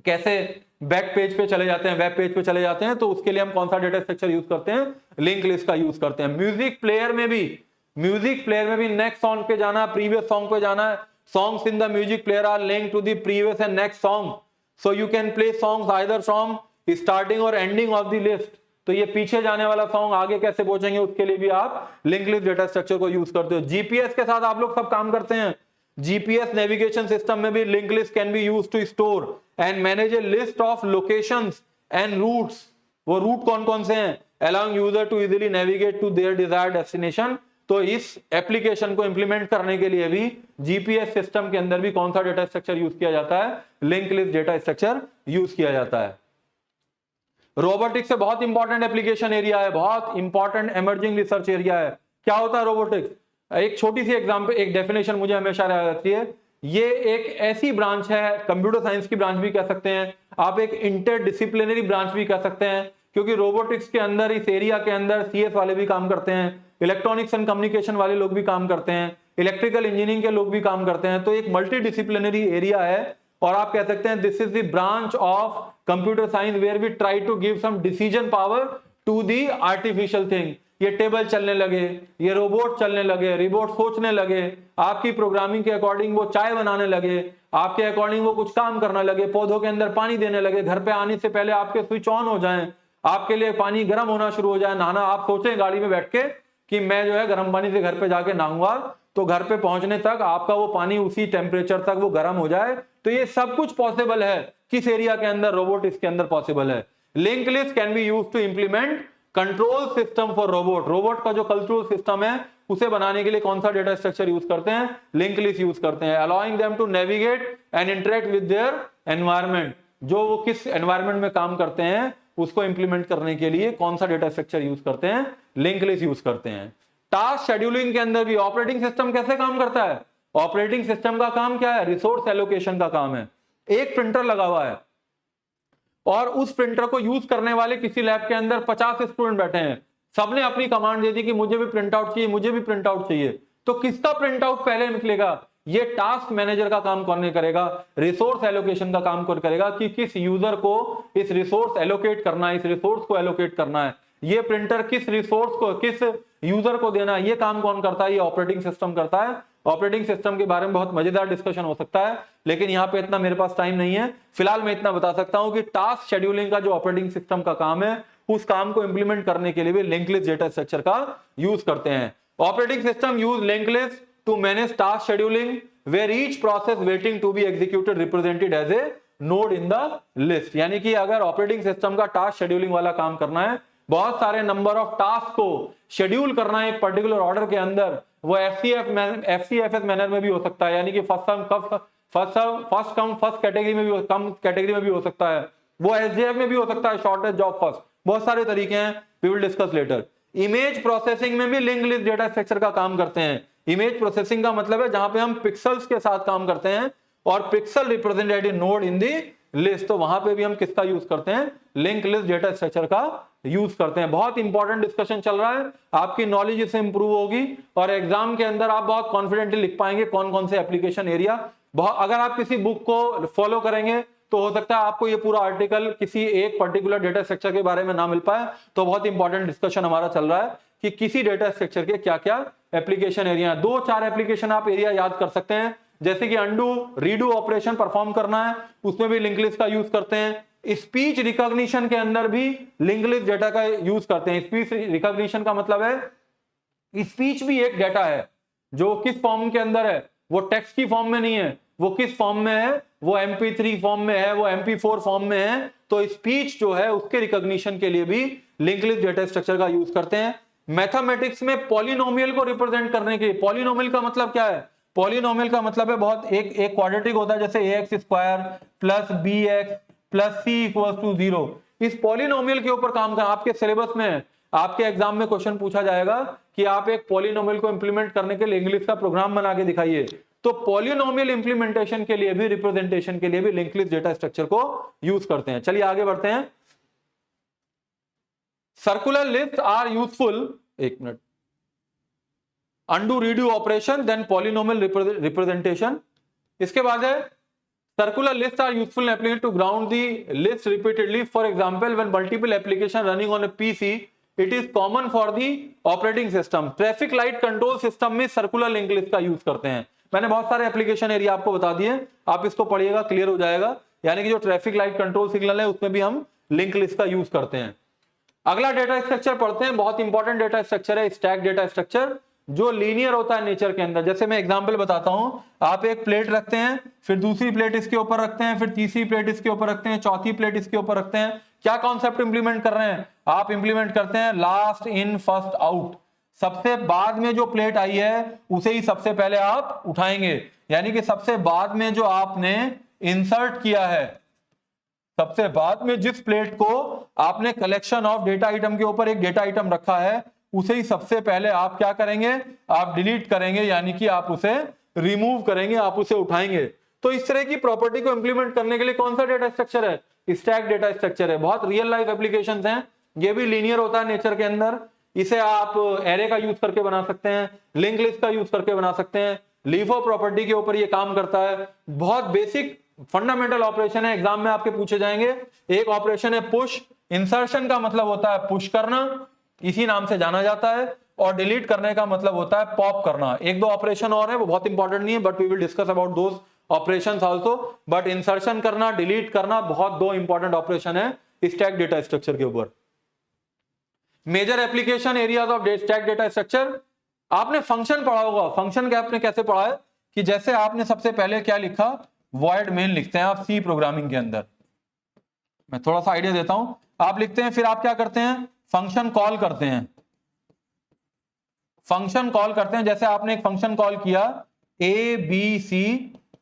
कैसे बैक पेज पे चले जाते हैं, वेब पेज पे चले जाते हैं, तो उसके लिए हम कौन सा डेटा स्ट्रक्चर यूज करते हैं, लिंक लिस्ट का यूज करते हैं। म्यूजिक प्लेयर में भी नेक्स्ट सॉन्ग पे जाना, प्रीवियस सॉन्ग पे जाना है, songs in the music player are linked to the previous and next song, so you can play songs either from starting or ending of the list। तो ये पीछे जाने वाला सॉन्ग आगे कैसे पहुंचेंगे, उसके लिए भी आप लिंक लिस्ट डेटा स्ट्रक्चर को यूज करते हो। जीपीएस के साथ आप लोग सब काम करते हैं, जीपीएस नेविगेशन सिस्टम में भी link list can be used to store and manage a list of locations and routes. वो रूट कौन कौन से हैं, allowing user to easily navigate to their desired destination. तो इस एप्लीकेशन को इंप्लीमेंट करने के लिए भी जीपीएस सिस्टम के अंदर भी कौन सा डेटा स्ट्रक्चर यूज किया जाता है, link list data structure use किया जाता है। रोबोटिक्स से बहुत इंपॉर्टेंट एप्लीकेशन एरिया है, बहुत इंपॉर्टेंट इमर्जिंग रिसर्च एरिया है। क्या होता है रोबोटिक्स, एक छोटी सी एग्जांपल, एक डेफिनेशन मुझे हमेशा याद रहती है, ये एक ऐसी ब्रांच है, कंप्यूटर साइंस की ब्रांच भी कह सकते हैं आप, एक इंटरडिसिप्लिनरी ब्रांच भी कह सकते हैं, क्योंकि रोबोटिक्स के अंदर, इस एरिया के अंदर सीएस वाले भी काम करते हैं, इलेक्ट्रॉनिक्स एंड कम्युनिकेशन वाले लोग भी काम करते हैं, इलेक्ट्रिकल इंजीनियरिंग के लोग भी काम करते हैं। तो एक मल्टी डिसिप्लिनरी एरिया है, और आप कह सकते हैं this is the branch of computer science where we try to give some decision power to the artificial thing. ये टेबल चलने लगे, ये रोबोट चलने लगे, रोबोट सोचने लगे, आपकी प्रोग्रामिंग के अकॉर्डिंग वो चाय बनाने लगे, आपके अकॉर्डिंग वो कुछ काम करने लगे, पौधों के अंदर पानी देने लगे, घर पे आने से पहले आपके स्विच ऑन हो जाएं, आपके लिए पानी गर्म होना शुरू हो जाए, नहाना, आप सोचें गाड़ी में बैठ के कि मैं जो है गर्म पानी से घर पे जाके नहाऊंगा, तो घर पे पहुंचने तक आपका वो पानी उसी टेम्परेचर तक वो गर्म हो जाए। तो ये सब कुछ पॉसिबल है किस एरिया के अंदर, रोबोट इसके अंदर पॉसिबल है। Link list can be used to implement control system for robot. Robot का जो कंट्रोल सिस्टम है उसे बनाने के लिए कौन सा डेटा स्ट्रक्चर यूज करते हैं, लिंक लिस्ट यूज करते हैं। Allowing them to navigate and interact with their environment, जो वो किस एनवायरमेंट में काम करते हैं उसको इंप्लीमेंट करने के लिए कौन सा डेटा स्ट्रक्चर यूज करते हैं, लिंक लिस्ट यूज करते हैं। टास्क शेड्यूलिंग के अंदर भी ऑपरेटिंग सिस्टम कैसे काम करता है, ऑपरेटिंग सिस्टम का काम क्या है, रिसोर्स एलोकेशन का काम है। एक प्रिंटर लगा हुआ है और उस प्रिंटर को यूज करने वाले किसी लैब के अंदर 50 स्टूडेंट बैठे हैं, सबने अपनी कमांड दे दी कि मुझे भी प्रिंट आउट चाहिए, मुझे भी प्रिंट आउट चाहिए, तो किसका प्रिंट आउट पहले निकलेगा, ये टास्क मैनेजर का काम कौन करेगा, रिसोर्स एलोकेशन का काम कौन करेगा कि किस यूजर को इस रिसोर्स एलोकेट करना है, इस रिसोर्स को एलोकेट करना है, ये प्रिंटर किस रिसोर्स को किस यूजर को देना है, ये काम कौन करता है, ये ऑपरेटिंग सिस्टम करता है। ऑपरेटिंग सिस्टम के बारे में बहुत मजेदार डिस्कशन हो सकता है, लेकिन यहाँ पे इतना मेरे पास टाइम नहीं है। फिलहाल मैं इतना बता सकता हूं कि टास्क शेड्यूलिंग का जो ऑपरेटिंग सिस्टम का काम है, उस काम को इंप्लीमेंट करने के लिए भी लिंक लिस्ट डेटा स्ट्रक्चर का यूज करते हैं। Operating system use link list to manage task scheduling where each process waiting to be executed represented as a node in the list. यानी कि अगर ऑपरेटिंग सिस्टम का टास्क शेड्यूलिंग वाला काम करना है, बहुत सारे नंबर ऑफ टास्क को शेड्यूल करना है एक पर्टिकुलर ऑर्डर के अंदर, वो एफसीएफएस मैनर में भी हो सकता है, यानी कि फर्स्ट कम फर्स्ट कैटेगरी में भी, कम कैटेगरी में भी हो सकता है, वो एसजेएफ में भी हो सकता है, शॉर्टेस्ट जॉब फर्स्ट, बहुत सारे तरीके हैं, we will discuss later. Image processing में भी लिंक लिस्ट डेटा स्ट्रक्चर का काम करते हैं। इमेज प्रोसेसिंग का मतलब है जहां पे हम पिक्सल्स के साथ काम करते हैं और pixel represented node in the list, तो वहां पे भी हम किसका यूज करते हैं, लिंक लिस्ट डेटा स्ट्रक्चर का यूज करते हैं। बहुत इंपॉर्टेंट डिस्कशन चल रहा है, आपकी नॉलेज इससे इंप्रूव होगी और एग्जाम के अंदर आप बहुत कॉन्फिडेंटली लिख पाएंगे कौन कौन से एप्लीकेशन एरिया। अगर आप किसी बुक को फॉलो करेंगे तो हो सकता है आपको ये पूरा आर्टिकल किसी एक पर्टिकुलर डेटा स्ट्रक्चर के बारे में ना मिल पाए। तो बहुत इंपॉर्टेंट डिस्कशन हमारा चल रहा है कि किसी डेटा स्ट्रक्चर के क्या क्या एप्लीकेशन एरिया, 2-4 एप्लीकेशन आप एरिया याद कर सकते हैं, जैसे कि अंडू रीडू ऑपरेशन परफॉर्म करना है, उसमें भी लिंक लिस्ट का यूज करते हैं। स्पीच रिकॉग्निशन के अंदर भी लिंक लिस्ट डेटा का यूज करते हैं। स्पीच रिकॉग्निशन का मतलब है स्पीच भी एक डेटा है, जो किस फॉर्म के अंदर है, वो टेक्स्ट की फॉर्म में नहीं है, वो किस फॉर्म में है, वो MP3 फॉर्म में है, वो MP4 फॉर्म में है। तो स्पीच जो है उसके रिकॉग्निशन के लिए भी लिंक लिस्ट डेटा स्ट्रक्चर का यूज करते हैं। मैथमेटिक्स में पॉलिनोमियल को रिप्रेजेंट करने के लिए, पॉलिनोमियल का मतलब क्या है, पॉलिनोमियल का मतलब है बहुत एक क्वाड्रेटिक होता है, जैसे ax² + bx plus C equal to 0। इस पॉलिनोमियल के ऊपर काम कर, आपके सिलेबस में आपके एग्जाम में क्वेश्चन पूछा जाएगा कि आप एक पॉलिनोमियल को इंप्लीमेंट करने के लिए इंग्लिश का प्रोग्राम बना के दिखाइए। तो पॉलिनोमियल इंप्लीमेंटेशन के लिए भी, रिप्रेजेंटेशन के लिए भी लिंक्ड लिस्ट डेटा स्ट्रक्चर को यूज करते हैं। चलिए आगे बढ़ते हैं। सर्कुलर लिस्ट आर यूजफुल, एक minute, undo redo operation, then polynomial representation। इसके बाद है circular lists are useful and applicable to ground the list repeatedly. For example, when multiple application running on a PC, it is common for the operating system. Traffic light control system में circular linked list का use करते हैं। मैंने बहुत सारे application area आपको बता दिए, आप इसको पढ़िएगा, क्लियर हो जाएगा। यानी कि जो ट्रैफिक लाइट कंट्रोल सिग्नल है उसमें भी हम लिंक लिस्ट का यूज करते हैं। अगला डेटा स्ट्रक्चर पढ़ते हैं, बहुत इंपॉर्टेंट डेटा स्ट्रक्चर है स्टैक डेटा स्ट्रक्चर, जो लीनियर होता है नेचर के अंदर। जैसे मैं एग्जांपल बताता हूं, आप एक प्लेट रखते हैं, फिर दूसरी प्लेट इसके ऊपर रखते हैं, फिर तीसरी प्लेट इसके ऊपर रखते हैं, चौथी प्लेट इसके ऊपर रखते हैं। क्या कॉन्सेप्ट इंप्लीमेंट कर रहे हैं आप? इंप्लीमेंट करते हैं लास्ट इन फर्स्ट आउट। सबसे बाद में जो प्लेट आई है उसे ही सबसे पहले आप उठाएंगे। यानी कि सबसे बाद में जो आपने इंसर्ट किया है, सबसे बाद में जिस प्लेट को आपने कलेक्शन ऑफ डेटा आइटम के ऊपर एक डेटा आइटम रखा है, उसे ही सबसे पहले आप क्या करेंगे? आप डिलीट करेंगे, यानी कि आप उसे रिमूव करेंगे, आप उसे उठाएंगे। तो इस तरह की प्रॉपर्टी को इंप्लीमेंट करने के लिए कौन सा डेटा स्ट्रक्चर है? स्टैक डेटा स्ट्रक्चर है। बहुत रियल लाइफ एप्लीकेशंस हैं, ये भी लीनियर होता है नेचर के अंदर। इसे आप एरे का यूज करके बना सकते हैं, लिंक लिस्ट का यूज करके बना सकते हैं, लीफो प्रॉपर्टी के ऊपर ये काम करता है। बहुत बेसिक फंडामेंटल ऑपरेशन है, एग्जाम में आपके पूछे जाएंगे। एक ऑपरेशन है पुश, इंसर्शन का मतलब होता है पुश करना, इसी नाम से जाना जाता है, और डिलीट करने का मतलब होता है पॉप करना। एक दो ऑपरेशन और है, वो बहुत इंपॉर्टेंट नहीं है, but we will discuss about those operations also. But insertion करना, डिलीट करना, बहुत दो इंपॉर्टेंट ऑपरेशन है स्टैक डेटा स्ट्रक्चर के ऊपर। Major application areas of stack data structure, आपने फंक्शन पढ़ा होगा। फंक्शन के आपने कैसे पढ़ा है कि जैसे आपने सबसे पहले क्या लिखा, वॉइड मेन लिखते हैं आप सी प्रोग्रामिंग के अंदर। मैं थोड़ा सा आइडिया देता हूं, आप लिखते हैं, फिर आप क्या करते हैं? फंक्शन कॉल करते हैं। फंक्शन कॉल करते हैं, जैसे आपने एक फंक्शन कॉल किया A B C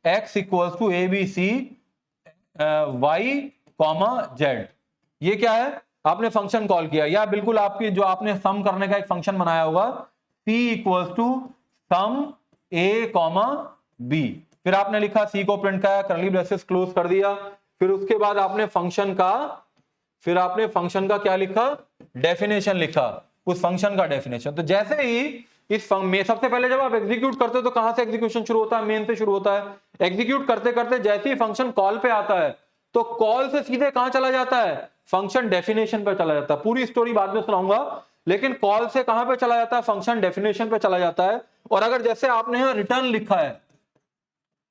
X equals to A B C Y comma Z. ये क्या है? आपने फंक्शन कॉल किया, या बिल्कुल आपकी जो आपने सम करने का एक फंक्शन बनाया होगा, C equals to sum A comma B. फिर आपने लिखा सी को प्रिंट किया, कर्ली ब्रेसेस क्लोज कर दिया। फिर उसके बाद आपने फंक्शन का क्या लिखा? डेफिनेशन लिखा, उस फंक्शन का डेफिनेशन। तो जैसे ही इस सबसे पहले जब आप एग्जीक्यूट करते हो तो कहां से एग्जीक्यूशन शुरू होता है? मेन से शुरू होता है। एग्जीक्यूट करते करते जैसे ही फंक्शन कॉल पे आता है, तो कॉल से सीधे कहां चला जाता है? फंक्शन डेफिनेशन पे चला जाता है। पूरी स्टोरी बाद में सुनाऊंगा, लेकिन कॉल से कहां पे चला जाता है? फंक्शन डेफिनेशन पे चला जाता है। और अगर जैसे आपने यहां रिटर्न लिखा है,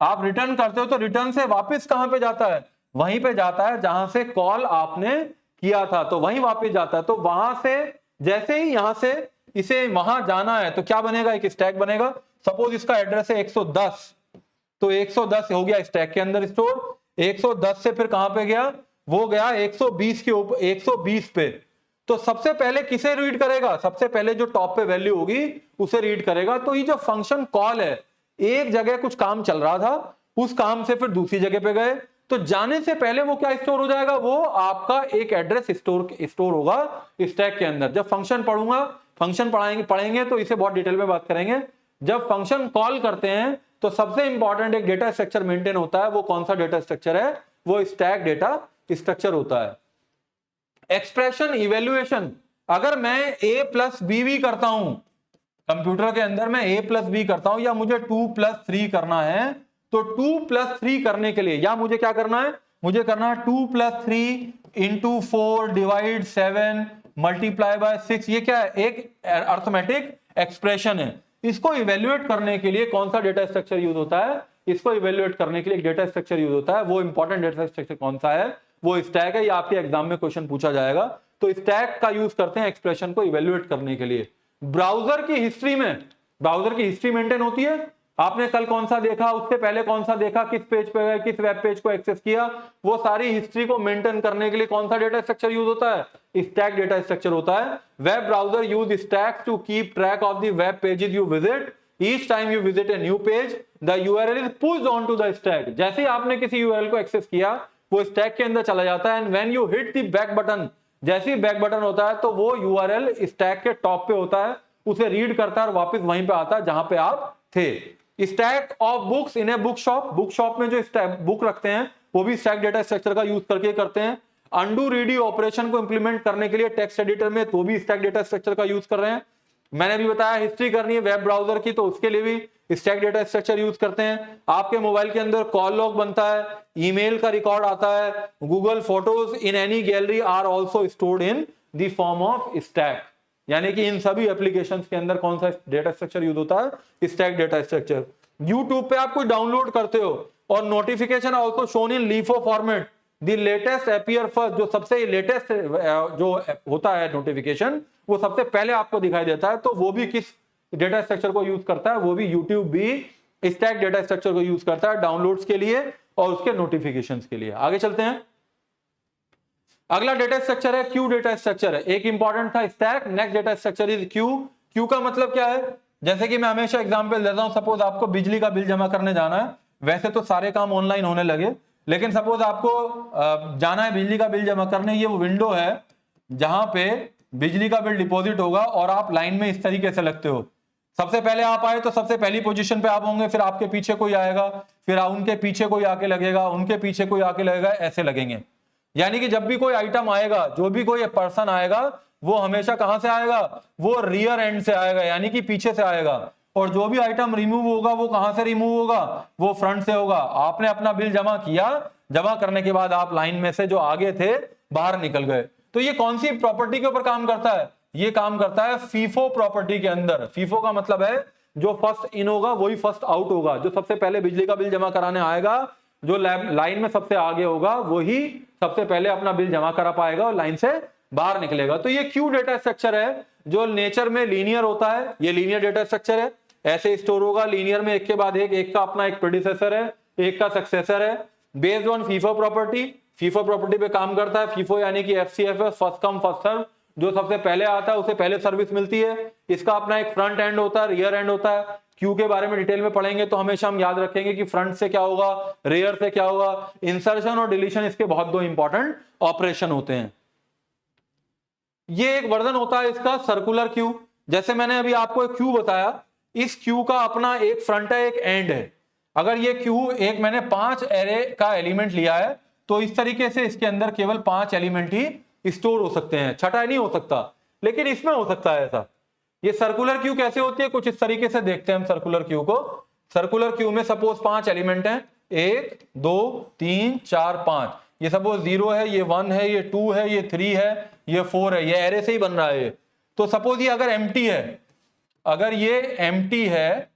आप रिटर्न करते हो, तो रिटर्न से वापस कहां पे जाता है? वहीं पे जाता है जहां से कॉल आपने किया था, तो वहीं वापस जाता है। तो वहां से जैसे ही यहां से इसे वहां जाना है, तो क्या बनेगा? एक स्टैक बनेगा। सपोज इसका एड्रेस है 110, तो 110 हो गया स्टैक के अंदर स्टोर। 110 से फिर कहां पे गया? वो गया 120 के ऊपर, 120 पे। तो सबसे पहले किसे रीड करेगा? सबसे पहले जो टॉप पे वैल्यू होगी उसे रीड करेगा। तो ये जो फंक्शन कॉल है, एक जगह कुछ काम चल रहा था, उस काम से फिर दूसरी जगह पे गए, तो जाने से पहले वो क्या स्टोर हो जाएगा? वो आपका एक एड्रेस स्टोर होगा स्टैक के अंदर। जब फंक्शन पढ़ेंगे तो इसे बहुत डिटेल में बात करेंगे। जब फंक्शन कॉल करते हैं तो सबसे इंपॉर्टेंट एक डेटा स्ट्रक्चर मेंटेन होता है। वो कौन सा डेटा स्ट्रक्चर है? वो स्टैक डेटा स्ट्रक्चर होता है। एक्सप्रेशन इवेल्युएशन, अगर मैं a प्लस बी भी करता हूं कंप्यूटर के अंदर, मैं a प्लस बी करता हूं, या मुझे 2 प्लस 3 करना है, तो 2 प्लस 3 करने के लिए या मुझे क्या करना है? मुझे करना है 2 plus 3 into 4 divide 7 multiply by 6। ये क्या है? एक अर्थमेटिक एक्सप्रेशन है। इसको इवेल्युएट करने के लिए कौन सा डेटा स्ट्रक्चर यूज होता है? इसको इवेल्युएट करने के लिए एक डेटा स्ट्रक्चर यूज होता है। वो इंपॉर्टेंट डेटा स्ट्रक्चर कौन सा है? वो स्टैक है। या आपके एग्जाम में क्वेश्चन पूछा जाएगा, तो स्टैक का यूज करते हैं एक्सप्रेशन को इवेल्युएट करने के लिए। ब्राउजर की हिस्ट्री मेंटेन होती है। आपने कल कौन सा देखा, उससे पहले कौन सा देखा, किस पेज पे गए, किस वेब पेज को एक्सेस किया, वो सारी हिस्ट्री को मेंटेन करने के लिए कौन सा डेटा स्ट्रक्चर यूज होता है? स्टैक डेटा स्ट्रक्चर होता है। Web browser use stack to keep track of the web pages you visit. Each time you visit a new page, the URL is pushed on to the stack. जैसे ही आपने किसी URL को access किया, वो stack के अंदर चला जाता है। And when you hit the back button, जैसे ही बैक बटन होता है तो वो यूआरएल स्टैक के टॉप पे होता है, उसे रीड करता है और वापस वहीं पे आता है जहां पे आप थे। Stack of books in a book shop, book shop में जो बुक रखते हैं वो भी स्टैक डेटा स्ट्रक्चर का यूज करके करते हैं। अंडू रीडी ऑपरेशन को इंप्लीमेंट करने के लिए टेक्स्ट एडिटर में तो भी स्टैक डेटा स्ट्रक्चर का यूज कर रहे हैं। मैंने भी बताया हिस्ट्री करनी है वेब ब्राउजर की तो उसके लिए भी स्टैक डेटा स्ट्रक्चर यूज करते हैं। आपके मोबाइल के अंदर कॉल लॉग बनता है, ईमेल का रिकॉर्ड आता है, Google photos in any gallery are also stored in the form of stack. यानी कि इन सभी एप्लीकेशंस के अंदर कौन सा डेटा स्ट्रक्चर यूज होता है? Stack data structure. यूट्यूब पे आप कोई डाउनलोड करते हो और notification also shown in LIFO format, the latest appear first, जो सबसे लेटेस्ट जो होता है नोटिफिकेशन वो सबसे पहले आपको दिखाई देता है, तो वो भी किस डेटा स्ट्रक्चर को यूज करता है? वो भी यूट्यूब भी स्टैक डेटा स्ट्रक्चर को यूज करता है डाउनलोड्स के लिए और उसके नोटिफिकेशंस के लिए। आगे चलते हैं। अगला डेटा स्ट्रक्चर है क्यू डेटा स्ट्रक्चर है। एक इंपॉर्टेंट था stack, next data structure is Q. Q का मतलब क्या है? जैसे कि मैं हमेशा एग्जांपल देता हूं, सपोज आपको बिजली का बिल जमा करने जाना है, वैसे तो सारे काम ऑनलाइन होने लगे, लेकिन सपोज आपको जाना है बिजली का बिल जमा करने, ये वो विंडो है जहां पे बिजली का बिल डिपॉजिट होगा और आप लाइन में इस तरीके से लगते हो। सबसे पहले आप आए तो सबसे पहली पोजीशन पे आप होंगे, फिर आपके पीछे कोई आएगा, फिर उनके पीछे कोई आके लगेगा, उनके पीछे कोई आके लगेगा, ऐसे लगेंगे। यानी कि जब भी कोई आइटम आएगा, जो भी कोई पर्सन आएगा, वो हमेशा कहां से आएगा? वो रियर एंड से आएगा, यानी कि पीछे से आएगा। और जो भी आइटम रिमूव होगा वो कहां से रिमूव होगा? वो फ्रंट से होगा। आपने अपना बिल जमा किया, जमा करने के बाद आप लाइन में से जो आगे थे बाहर निकल गए। तो ये कौन सी प्रॉपर्टी के ऊपर काम करता है? ये काम करता है फीफो प्रॉपर्टी के अंदर। फीफो का मतलब है जो फर्स्ट इन होगा वही फर्स्ट आउट होगा। जो सबसे पहले बिजली का बिल जमा कराने आएगा, जो लाइन में सबसे आगे होगा, वही सबसे पहले अपना बिल जमा करा पाएगा और लाइन से बाहर निकलेगा। तो ये क्यू डेटा स्ट्रक्चर है जो नेचर में लीनियर होता है। ये लीनियर डेटा स्ट्रक्चर है, ऐसे स्टोर होगा लीनियर में, एक के बाद एक का अपना एक प्रेडिसेसर है, एक का सक्सेसर है। Based on FIFO property, FIFO property पे काम करता है। फीफो यानी कि एफसीएफ है, फर्स्ट कम फर्स्ट सर्व। जो सबसे पहले आता है उसे पहले सर्विस मिलती है। इसका अपना एक फ्रंट एंड होता है, रियर एंड होता है। क्यू के बारे में डिटेल में पढ़ेंगे तो हमेशा हम याद रखेंगे कि फ्रंट से क्या होगा, रियर से क्या होगा। इंसर्शन और डिलीशन इसके बहुत दो इंपॉर्टेंट ऑपरेशन होते हैं। ये एक वर्जन होता है इसका सर्कुलर क्यू। जैसे मैंने अभी आपको एक क्यू बताया, इस क्यू का अपना एक फ्रंट है, एक एंड है। अगर ये क्यू एक मैंने 5 एरे का एलिमेंट लिया है तो इस तरीके से इसके अंदर केवल 5 एलिमेंट ही स्टोर हो सकते हैं, छठा नहीं हो सकता, लेकिन इसमें हो सकता है ऐसा। ये सर्कुलर क्यू कैसे होती है, कुछ इस तरीके से देखते हैं हम सर्कुलर क्यू को। सर्कुलर क्यू में सपोज 5 एलिमेंट हैं, 1 2 3 4 5। ये सपोज 0 है, ये 1 है, ये 2 है, ये 3 है, ये 4 है। ये एरे से ही बन रहा है। तो सपोज ये अगर एम्प्टी है, अगर ये एम्प्टी है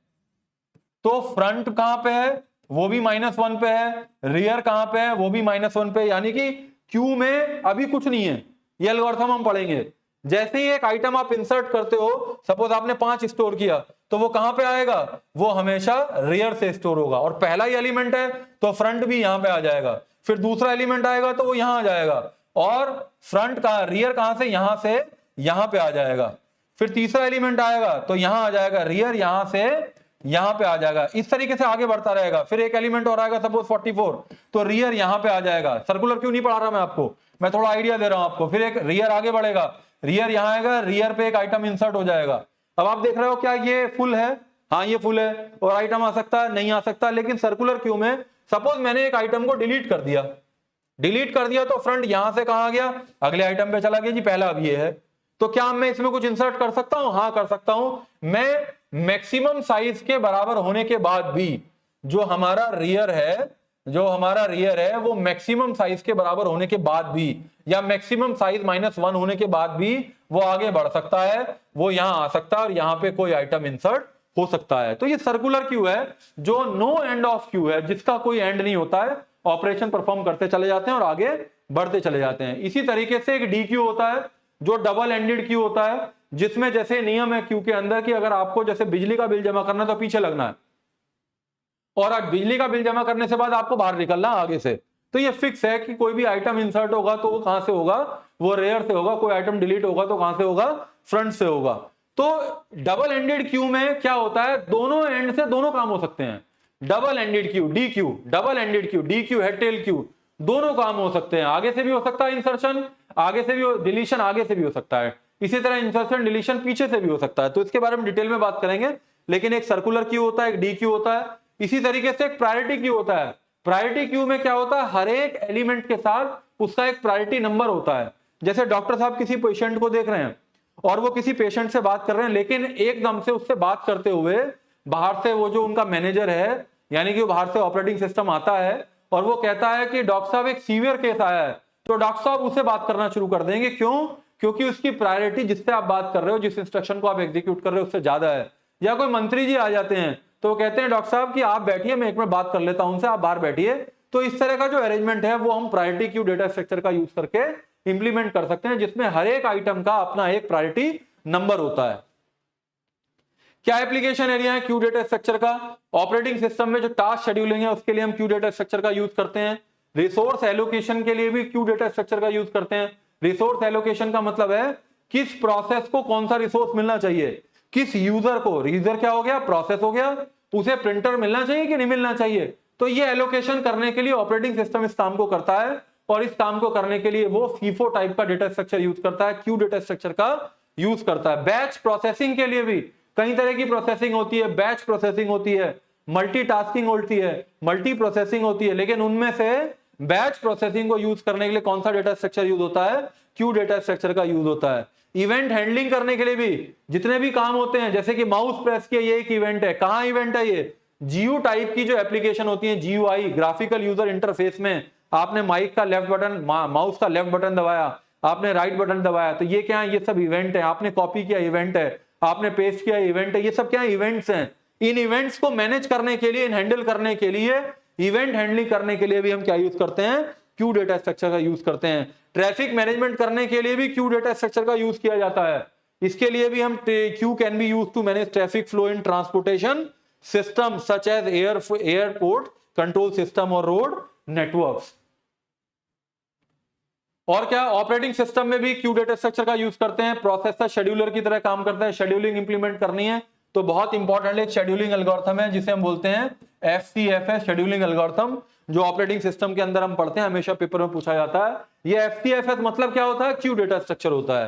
तो फ्रंट कहां पे है? वो भी -1 पे है। रियर कहां पे है? वो भी -1 पे। यानी कि क्यू में अभी कुछ नहीं है। ये एल्गोरिथम हम पढ़ेंगे। जैसे ही एक आइटम आप इंसर्ट करते हो, सपोज आपने 5 स्टोर किया, तो वो कहां पे आएगा? वो हमेशा रियर से स्टोर होगा। और पहला ही एलिमेंट है तो फ्रंट भी यहां पे आ जाएगा। फिर दूसरा एलिमेंट आएगा तो वो यहां आ जाएगा। और फ्रंट कहां, रियर कहां से? यहां से यहां पे आ जाएगा। फिर तीसरा एलिमेंट आएगा तो यहां आ जाएगा, रियर यहां से यहां पे आ जाएगा। इस तरीके से आगे बढ़ता रहेगा। फिर एक एलिमेंट और आएगा सपोज 44, तो रियर यहां पे आ जाएगा। सर्कुलर क्यों नहीं पढ़ा रहा मैं आपको, मैं थोड़ा आइडिया दे रहा हूं आपको। फिर एक रियर आगे बढ़ेगा, रियर यहां आएगा, रियर पे एक आइटम इंसर्ट हो जाएगा। अब आप देख रहे हो क्या ये फुल है? हाँ ये फुल है। और आइटम आ सकता है? नहीं आ सकता। लेकिन सर्कुलर क्यू में सपोज मैंने एक आइटम को डिलीट कर दिया, तो फ्रंट यहां से कहां आ गया? अगले आइटम पे चला गया जी, पहला अब ये है। तो क्या मैं इसमें कुछ इंसर्ट कर सकता हूं? हाँ कर सकता हूं। मैं मैक्सिमम साइज के बराबर होने के बाद भी जो हमारा रियर है वो मैक्सिमम साइज के बराबर होने के बाद भी, या मैक्सिमम साइज -1 होने के बाद भी वो आगे बढ़ सकता है, वो यहां आ सकता है और यहां पे कोई आइटम इंसर्ट हो सकता है। तो ये सर्कुलर क्यू है जो नो एंड ऑफ क्यू है, जिसका कोई एंड नहीं होता है। ऑपरेशन परफॉर्म करते चले जाते हैं और आगे बढ़ते चले जाते हैं। इसी तरीके से एक डी क्यू होता है जो डबल एंडेड क्यू होता है, जिसमें जैसे नियम है क्यू के अंदर कि अगर आपको जैसे बिजली का बिल जमा करना है तो पीछे लगना है, और अब बिजली का बिल जमा करने से बाद आपको बाहर निकलना आगे से। तो ये फिक्स है कि कोई भी आइटम इंसर्ट होगा तो वो कहां से होगा? वो रेयर से होगा। कोई आइटम डिलीट होगा तो कहां से होगा? फ्रंट से होगा। तो डबल एंडेड क्यू में क्या होता है? दोनों एंड से दोनों काम हो सकते हैं। Double ended queue, D Q, double ended queue, D Q है टेल क्यू, दोनों काम हो सकते हैं, आगे से भी हो सकता है इंसर्शन, आगे से भी डिलीशन आगे से भी हो सकता है, इसी तरह इंसर्शन डिलीशन पीछे से भी हो सकता है। तो इसके बारे में डिटेल में बात करेंगे, लेकिन एक सर्कुलर क्यू होता है, एक डी क्यू होता है, इसी तरीके से एक प्रायोरिटी क्यू होता है। प्रायोरिटी क्यू में क्या होता है, हर एक एलिमेंट के साथ उसका एक प्रायोरिटी नंबर होता है। जैसे डॉक्टर साहब किसी पेशेंट को देख रहे हैं और वो किसी पेशेंट से बात कर रहे हैं, लेकिन एकदम से उससे बात करते हुए बाहर से वो जो उनका मैनेजर है, यानी कि बाहर से ऑपरेटिंग सिस्टम आता है और वो कहता है कि डॉक्टर साहब एक सीवियर केस आया है, तो डॉक्टर साहब उससे बात करना शुरू कर देंगे। क्यों? क्योंकि उसकी प्रायोरिटी जिससे आप बात कर रहे हो, जिस इंस्ट्रक्शन को आप एग्जीक्यूट कर रहे हो, उससे ज्यादा है। या कोई मंत्री जी आ जाते हैं तो वो कहते हैं डॉक्टर साहब कि आप बैठिए, मैं एक मिनट बात कर लेता हूं उनसे, आप बाहर बैठिए। तो इस तरह का जो अरेंजमेंट है वो हम प्रायोरिटी क्यू डेटा स्ट्रक्चर का यूज करके इंप्लीमेंट कर सकते हैं, जिसमें हर एक आइटम का अपना एक प्रायोरिटी नंबर होता है। क्या एप्लीकेशन एरिया है क्यू डेटा स्ट्रक्चर का? ऑपरेटिंग सिस्टम में जो टास्क शेड्यूलिंग है उसके लिए हम क्यू डेटा स्ट्रक्चर का यूज करते हैं। रिसोर्स एलोकेशन के लिए भी क्यू डेटा स्ट्रक्चर का यूज करते हैं। रिसोर्स एलोकेशन का मतलब है किस प्रोसेस को कौन सा रिसोर्स मिलना चाहिए, किस यूजर को, यूजर क्या हो गया, प्रोसेस हो गया, उसे प्रिंटर मिलना चाहिए कि नहीं मिलना चाहिए। तो ये एलोकेशन करने के लिए ऑपरेटिंग सिस्टम इस काम को करता है, और इस काम को करने के लिए वो फीफो टाइप का डेटा स्ट्रक्चर यूज करता है, क्यू डेटा स्ट्रक्चर का यूज करता है। बैच प्रोसेसिंग के लिए भी कई तरह की प्रोसेसिंग होती है, बैच प्रोसेसिंग होती है, मल्टीटास्किंग होती है, मल्टी प्रोसेसिंग होती है, लेकिन उनमें से बैच प्रोसेसिंग को यूज करने के लिए कौन सा डेटा स्ट्रक्चर यूज होता है? क्यू डेटा स्ट्रक्चर का यूज होता है। इवेंट हैंडलिंग करने के लिए भी जितने भी काम होते हैं, जैसे कि माउस प्रेस किया, ये एक इवेंट है। कहां इवेंट है ये? जीयू टाइप की जो एप्लीकेशन होती है, जीयूआई, ग्राफिकल यूजर इंटरफेस में आपने माइक का लेफ्ट बटन, माउस का लेफ्ट बटन दबाया, आपने राइट बटन दबाया, तो ये क्या है? ये सब इवेंट है। आपने कॉपी किया, इवेंट है। आपने पेस्ट किया, इवेंट है। ये सब क्या है? इवेंट्स हैं। इन इवेंट्स को मैनेज करने के लिए, इन हैंडल करने के लिए, इवेंट हैंडलिंग करने के लिए भी हम क्या यूज करते हैं? क्यू डेटा स्ट्रक्चर का यूज करते हैं। ट्रैफिक मैनेजमेंट करने के लिए भी क्यू डेटा स्ट्रक्चर का यूज किया जाता है। इसके लिए भी हम queue can be use to manage traffic flow in transportation system such as airport control system और रोड नेटवर्क्स। और क्या? ऑपरेटिंग सिस्टम में भी क्यू डेटा स्ट्रक्चर का यूज करते हैं। प्रोसेसर शेड्यूलर की तरह काम करता है। शेड्यूलिंग इंप्लीमेंट करनी है तो बहुत इंपॉर्टेंट एक शेड्यूलिंग एल्गोरिथम है जिसे हम बोलते हैं FCFS शेड्यूलिंग एल्गोरिथम, जो ऑपरेटिंग सिस्टम के अंदर हम पढ़ते हैं, हमेशा पेपर में पूछा जाता है। ये FCFS मतलब क्या होता है? क्यू डेटा स्ट्रक्चर होता है।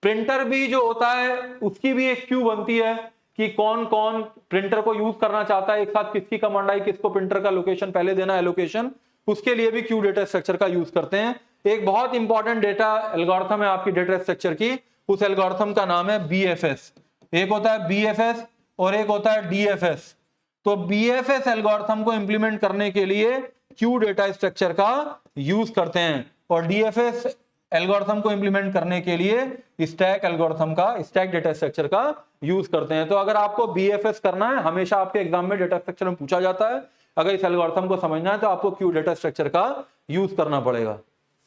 प्रिंटर भी जो होता है उसकी भी एक क्यू बनती है कि कौन कौन प्रिंटर को यूज करना चाहता है, एक साथ किसकी कमांड आई, किसको प्रिंटर का लोकेशन पहले देना है, लोकेशन, उसके लिए भी क्यू डेटा स्ट्रक्चर का यूज करते हैं। एक बहुत इंपॉर्टेंट डेटा एल्गोरिथम है आपकी डेटा स्ट्रक्चर की, उस एल्गोरिथम का नाम है BFS। एक होता है BFS और एक होता है DFS। तो BFS एल्गोरिथम को इंप्लीमेंट करने के लिए क्यू डेटा स्ट्रक्चर का यूज करते हैं, और DFS एल्गोरिथम को इंप्लीमेंट करने के लिए स्टैक एल्गोरिथम का, स्टैक डेटा स्ट्रक्चर का यूज करते हैं। तो अगर आपको BFS करना है, हमेशा आपके एग्जाम में डेटा स्ट्रक्चर में पूछा जाता है, अगर इस एल्गोरिथम को समझना है तो आपको क्यू डेटा स्ट्रक्चर का यूज करना पड़ेगा।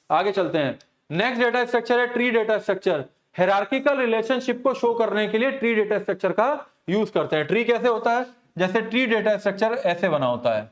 आगे चलते हैं। नेक्स्ट डेटा स्ट्रक्चर है tree data structure. Hierarchical relationship को शो करने के लिए ट्री डेटा स्ट्रक्चर का यूज करते हैं। ट्री कैसे होता है? जैसे ट्री डेटा स्ट्रक्चर ऐसे बना होता है।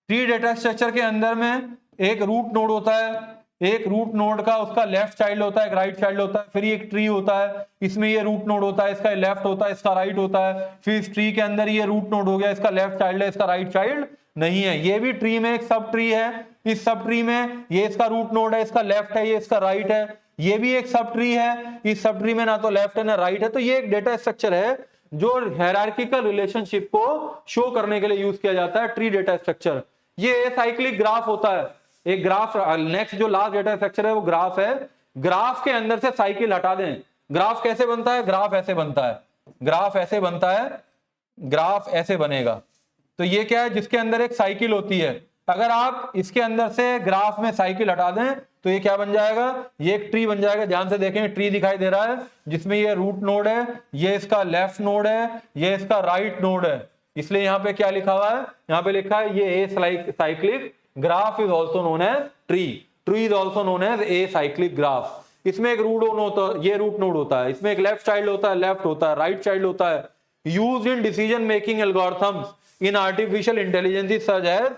ट्री डेटा स्ट्रक्चर के अंदर में एक रूट नोड होता है, एक रूट नोड का उसका लेफ्ट चाइल्ड होता है, एक राइट चाइल्ड होता है, फिर एक ट्री होता है, इसमें ये रूट नोड होता है, इसका लेफ्ट होता है, इसका राइट होता है, फिर इस ट्री के अंदर ये रूट नोड हो गया, इसका लेफ्ट चाइल्ड है, इसका राइट चाइल्ड नहीं है। ये भी ट्री में एक सब ट्री है, इस सब ट्री में ये इसका रूट नोड है, इसका लेफ्ट है, ये इसका राइट है, ये भी एक सब ट्री है, इस सब ट्री में ना तो लेफ्ट है ना राइट है। तो ये एक डेटा स्ट्रक्चर है जो हायरार्किकल रिलेशनशिप को शो करने के लिए यूज किया जाता है, ट्री डेटा स्ट्रक्चर। ये साइक्लिक ग्राफ होता है, एक ग्राफ। नेक्स्ट जो लास्ट डेटा स्ट्रक्चर है वो ग्राफ है। ग्राफ के अंदर से साइकिल हटा दें। ग्राफ कैसे बनता है? ग्राफ ऐसे बनता है, ग्राफ ऐसे बनता है, ग्राफ ऐसे बनेगा। तो ये क्या है? जिसके अंदर एक साइकिल होती है। अगर आप इसके अंदर से ग्राफ में साइकिल हटा दें तो ये क्या बन जाएगा? ये एक ट्री बन जाएगा। ध्यान से देखें, ट्री दिखाई दे रहा है जिसमें ये रूट नोड है, ये इसका लेफ्ट नोड है, ये इसका राइट नोड है। इसलिए यहां पे क्या लिखा हुआ है? यहां पे लिखा है ये cyclic graph is also known as tree. Tree is also known as acyclic graph. इसमें एक रूट नोड होता है, ये रूट नोड होता है, इसमें एक लेफ्ट चाइल्ड होता है, लेफ्ट होता है, राइट चाइल्ड होता है। Used in decision making algorithms in artificial intelligence such as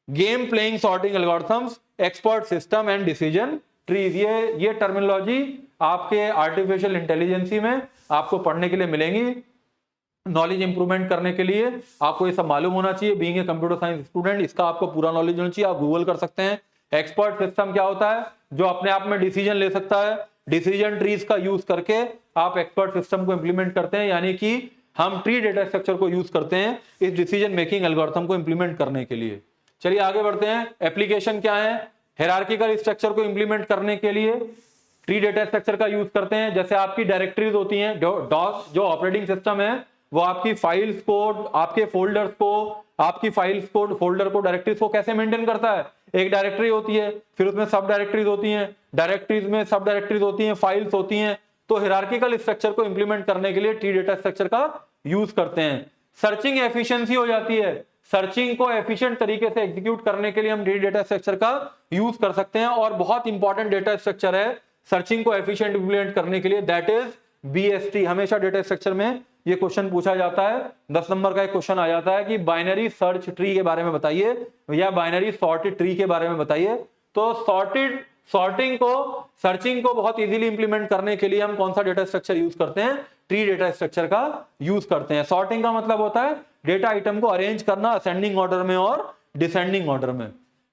game playing sorting algorithms, expert system and decision trees. ये टर्मिनोलॉजी आपके आर्टिफिशियल इंटेलिजेंसी में आपको पढ़ने के लिए मिलेंगी। नॉलेज इंप्रूवमेंट करने के लिए आपको ये सब मालूम होना चाहिए। Being a computer science student, इसका आपको पूरा नॉलेज होना चाहिए। आप गूगल कर सकते हैं। एक्सपर्ट सिस्टम क्या होता है? जो अपने आप में डिसीजन ले सकता है। डिसीजन ट्रीज का यूज करके आप एक्सपर्ट सिस्टम को इंप्लीमेंट करते हैं, यानी कि हम ट्री डेटा स्ट्रक्चर को यूज करते हैं इस डिसीजन मेकिंग एल्गोरिथम को इंप्लीमेंट करने के लिए। चलिए आगे बढ़ते हैं। एप्लीकेशन क्या है? हायरार्किकल स्ट्रक्चर को इंप्लीमेंट करने के लिए ट्री डेटा स्ट्रक्चर का यूज करते हैं। जैसे आपकी डायरेक्टरीज होती हैं, डॉस जो ऑपरेटिंग सिस्टम है वो आपकी फाइल्स को, आपके फोल्डर्स को, आपकी फाइल्स को, फोल्डर को, डायरेक्टरीज को कैसे मेंटेन करता है? एक डायरेक्टरी होती है, फिर उसमें सब डायरेक्टरीज होती हैं, डायरेक्टरीज में सब डायरेक्टरीज होती हैं, फाइल्स होती हैं। तो हायरार्किकल स्ट्रक्चर को इंप्लीमेंट करने के लिए ट्री डेटा स्ट्रक्चर का यूज करते हैं। सर्चिंग एफिशिएंसी हो जाती है। सर्चिंग को एफिशिएंट तरीके से एग्जीक्यूट करने के लिए हम ट्री डेटा स्ट्रक्चर का यूज कर सकते हैं, और बहुत इंपॉर्टेंट डेटा स्ट्रक्चर है सर्चिंग को एफिशिएंट इंप्लीमेंट करने के लिए, दैट इज BST। हमेशा डेटा स्ट्रक्चर में ये क्वेश्चन पूछा जाता है, 10 नंबर का एक क्वेश्चन आ जाता है कि बाइनरी सर्च ट्री के बारे में बताइए या बाइनरी सॉर्टेड ट्री के बारे में बताइए। तो सॉर्टिंग को, सर्चिंग को बहुत इजीली इंप्लीमेंट करने के लिए हम कौन सा डेटा स्ट्रक्चर यूज करते हैं? ट्री डेटा स्ट्रक्चर का यूज करते हैं। सॉर्टिंग का मतलब होता है डेटा आइटम को अरेंज करना असेंडिंग ऑर्डर में और डिसेंडिंग ऑर्डर में।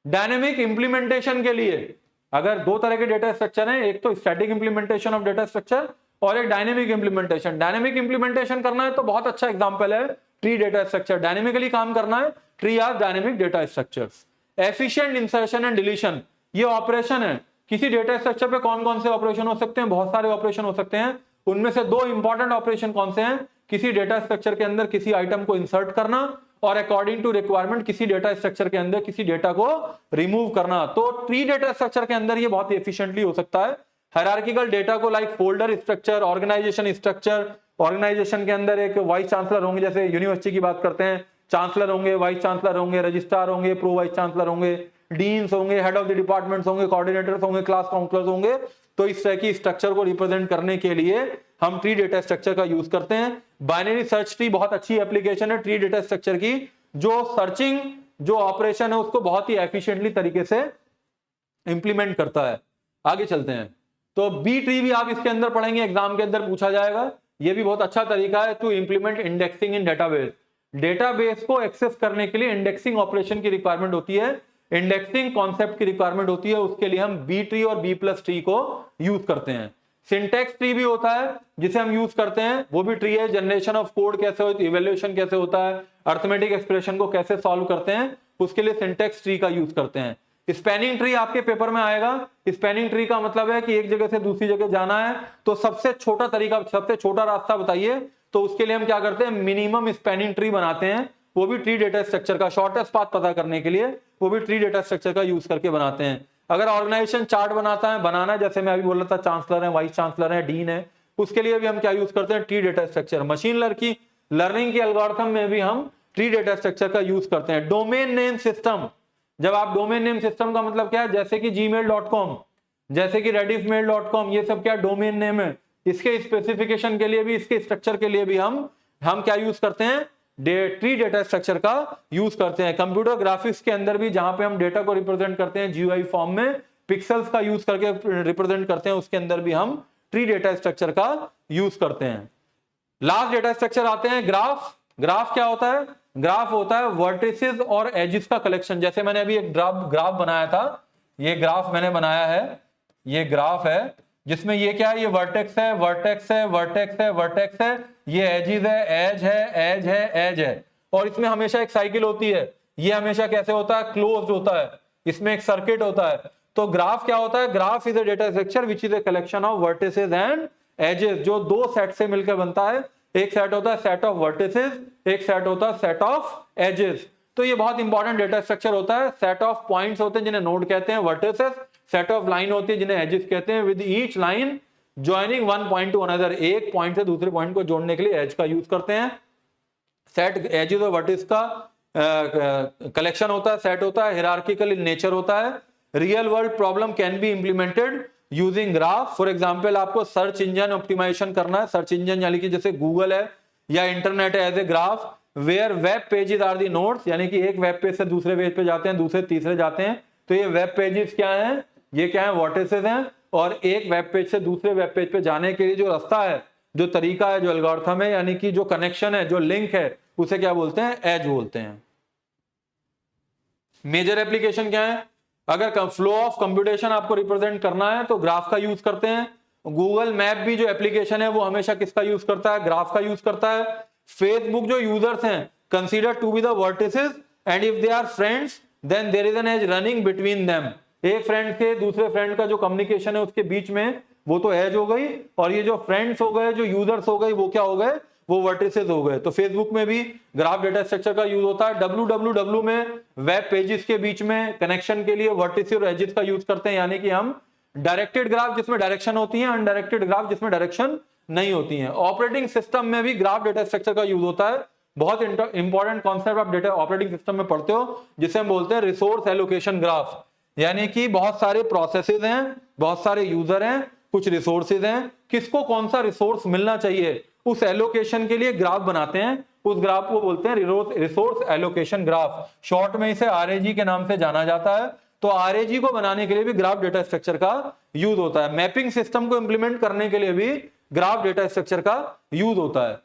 डायनेमिक इंप्लीमेंटेशन के लिए अगर दो तरह के डेटा स्ट्रक्चर हैं, एक तो static implementation of data structure और एक डायनेमिक इंप्लीमेंटेशन। डायनेमिक इंप्लीमेंटेशन करना है तो बहुत अच्छा एग्जांपल है ट्री डेटा स्ट्रक्चर। डायनेमिकली काम करना है, tree are dynamic data structures. Efficient insertion and deletion, ये ऑपरेशन है। किसी डेटा स्ट्रक्चर पे कौन कौन से ऑपरेशन हो सकते हैं? बहुत सारे ऑपरेशन हो सकते हैं। उनमें से दो इंपॉर्टेंट ऑपरेशन कौन से हैं? किसी डेटा स्ट्रक्चर के अंदर किसी आइटम को इंसर्ट करना और अकॉर्डिंग टू रिक्वायरमेंट किसी डेटा स्ट्रक्चर के अंदर किसी डेटा को रिमूव करना। तो ट्री डेटा स्ट्रक्चर के अंदर ये बहुत एफिशिएंटली हो सकता है। हायरार्किकल डेटा को like folder structure, organisation structure, organisation के अंदर एक वाइस चांसलर होंगे, जैसे यूनिवर्सिटी की बात करते हैं, चांसलर होंगे, वाइस चांसलर होंगे, रजिस्ट्रार होंगे, प्रो वाइस चांसलर होंगे, डीन्स होंगे, हेड ऑफ द डिपार्टमेंट्स होंगे, कोऑर्डिनेटर्स होंगे, क्लास काउंसलर्स होंगे। तो इस तरह की स्ट्रक्चर को रिप्रेजेंट करने के लिए हम ट्री डेटा स्ट्रक्चर का यूज करते हैं। बाइनरी सर्च ट्री बहुत अच्छी एप्लीकेशन है ट्री डेटा स्ट्रक्चर की, जो सर्चिंग जो ऑपरेशन है उसको बहुत ही एफिशिएंटली तरीके से इंप्लीमेंट करता है। आगे चलते हैं। तो बी ट्री भी आप इसके अंदर पढ़ेंगे, एग्जाम के अंदर पूछा जाएगा। ये भी बहुत अच्छा तरीका है to implement indexing in database. Database को एक्सेस करने के लिए इंडेक्सिंग ऑपरेशन की रिक्वायरमेंट होती है, इंडेक्सिंग कॉन्सेप्ट की रिक्वायरमेंट होती है। उसके लिए हम बी ट्री और बी प्लस ट्री को यूज करते हैं। सिंटेक्स ट्री भी होता है जिसे हम यूज करते हैं, वो भी ट्री है। जनरेशन ऑफ कोड कैसे होती है, इवैल्यूएशन कैसे होता है, अर्थमेटिक एक्सप्रेशन को कैसे सॉल्व करते हैं, उसके लिए सिंटेक्स ट्री का यूज करते हैं। स्पैनिंग ट्री आपके पेपर में आएगा। स्पैनिंग ट्री का मतलब है कि एक जगह से दूसरी जगह जाना है तो सबसे छोटा तरीका, सबसे छोटा रास्ता बताइए। तो उसके लिए हम क्या करते हैं? मिनिमम स्पैनिंग ट्री बनाते हैं, वो भी ट्री डेटा स्ट्रक्चर का। शॉर्टेस्ट पाथ पता करने के लिए वो भी ट्री डेटा स्ट्रक्चर का यूज करके बनाते हैं। अगर ऑर्गेनाइजेशन चार्ट बनाना है, जैसे मैं अभी बोल रहा था, चांसलर है, वाइस चांसलर है, डीन है, उसके लिए भी हम क्या यूज करते हैं? Tree data structure. Machine learning के एल्गोरिथम में भी हम ट्री डेटा स्ट्रक्चर का यूज करते हैं। डोमेन नेम सिस्टम, जब आप डोमेन नेम सिस्टम का मतलब क्या है? जैसे कि gmail.com, जैसे कि rediffmail.com, ये सब क्या डोमेन नेम है। इसके स्पेसिफिकेशन के लिए भी, इसके स्ट्रक्चर के लिए भी हम क्या यूज करते हैं? ट्री डेटा स्ट्रक्चर का यूज करते हैं। कंप्यूटर ग्राफिक्स के अंदर भी जहां पे हम डेटा को रिप्रेजेंट करते हैं GUI फॉर्म में, पिक्सल्स का यूज करके रिप्रेजेंट करते हैं, उसके अंदर भी हम ट्री डेटा स्ट्रक्चर का यूज करते हैं। लास्ट डेटा स्ट्रक्चर आते हैं ग्राफ। ग्राफ क्या होता है? ग्राफ होता है वर्टिसेस और एजेस का कलेक्शन। जैसे मैंने अभी एक ग्राफ बनाया था, ये ग्राफ मैंने बनाया है, ये ग्राफ है जिसमें ये क्या है? ये वर्टेक्स है, वर्टेक्स है, वर्टेक्स है, वर्टेक्स है, ये एजेस है, एज है, एज है, एज है, और इसमें हमेशा एक साइकिल होती है। ये हमेशा कैसे होता है? क्लोज्ड होता है, इसमें एक सर्किट होता है। तो ग्राफ क्या होता है? Graph is a data structure which is a collection of vertices and edges, जो दो सेट से मिलकर बनता है। एक सेट होता है सेट ऑफ वर्टिसेस, एक सेट होता है सेट ऑफ एजेस। तो ये बहुत इंपॉर्टेंट डेटा स्ट्रक्चर होता है। सेट ऑफ पॉइंट्स होते हैं जिन्हें नोड कहते हैं, वर्टिसेस। सेट ऑफ लाइन होती है जिन्हें एजेस कहते हैं। With each line joining one point two another, एक पॉइंट से दूसरे पॉइंट को जोड़ने के लिए एज का यूज करते हैं। सेट एजेस और वर्टिस का कलेक्शन होता है, सेट होता है, हायरार्किकल इन नेचर होता है। Real world problem can be implemented using graph. For example आपको सर्च इंजन ऑप्टिमाइजेशन करना है, सर्च इंजन यानी कि जैसे गूगल है या इंटरनेट है, as a graph where web pages are the nodes, यानी कि एक वेब पेज से दूसरे पेज पे जाते हैं, दूसरे तीसरे जाते हैं। तो ये वेब पेजेस क्या हैं? ये क्या है? वर्टिसेस हैं। और एक वेब पेज से दूसरे वेब पेज पे जाने के लिए जो रास्ता है जो तरीका है, जो एल्गोरिथम है, यानी कि जो कनेक्शन है, जो लिंक है, उसे क्या बोलते हैं? एज बोलते हैं। मेजर एप्लीकेशन क्या है? अगर फ्लो ऑफ कंप्यूटेशन आपको रिप्रेजेंट करना है तो ग्राफ का यूज करते हैं। गूगल मैप भी जो एप्लीकेशन है वो हमेशा किसका यूज करता है? ग्राफ का यूज करता है। फेसबुक जो यूजर्स हैं consider to be the vertices and if they are friends then there is an edge running between them. एक फ्रेंड से दूसरे फ्रेंड का जो कम्युनिकेशन है उसके बीच में वो तो एज हो गई, और ये जो फ्रेंड्स हो गए, जो यूजर्स हो गए, वो क्या हो गए? वो वर्टिसेस हो गए। तो फेसबुक में भी ग्राफ डेटा स्ट्रक्चर का यूज होता है। www में वेब पेजेस के बीच में कनेक्शन के लिए वर्टिसेस और एजेस का यूज करते हैं, यानी कि हम डायरेक्टेड ग्राफ जिसमें डायरेक्शन होती है, अनडायरेक्टेड ग्राफ जिसमें डायरेक्शन नहीं होती है। ऑपरेटिंग सिस्टम में भी ग्राफ डेटा स्ट्रक्चर का यूज होता है। बहुत इंपॉर्टेंट कॉन्सेप्ट आप डेटा ऑपरेटिंग सिस्टम में पढ़ते हो, जिसे हम बोलते हैं रिसोर्स एलोकेशन ग्राफ। यानी कि बहुत सारे प्रोसेसेस हैं, बहुत सारे यूजर हैं, कुछ रिसोर्सेज हैं, किसको कौन सा रिसोर्स मिलना चाहिए उस एलोकेशन के लिए ग्राफ बनाते हैं। उस ग्राफ को बोलते हैं रिसोर्स एलोकेशन ग्राफ, शॉर्ट में इसे आरएजी के नाम से जाना जाता है। तो आरएजी को बनाने के लिए भी ग्राफ डेटा स्ट्रक्चर का यूज होता है। मैपिंग सिस्टम को इंप्लीमेंट करने के लिए भी ग्राफ डेटा स्ट्रक्चर का यूज होता है।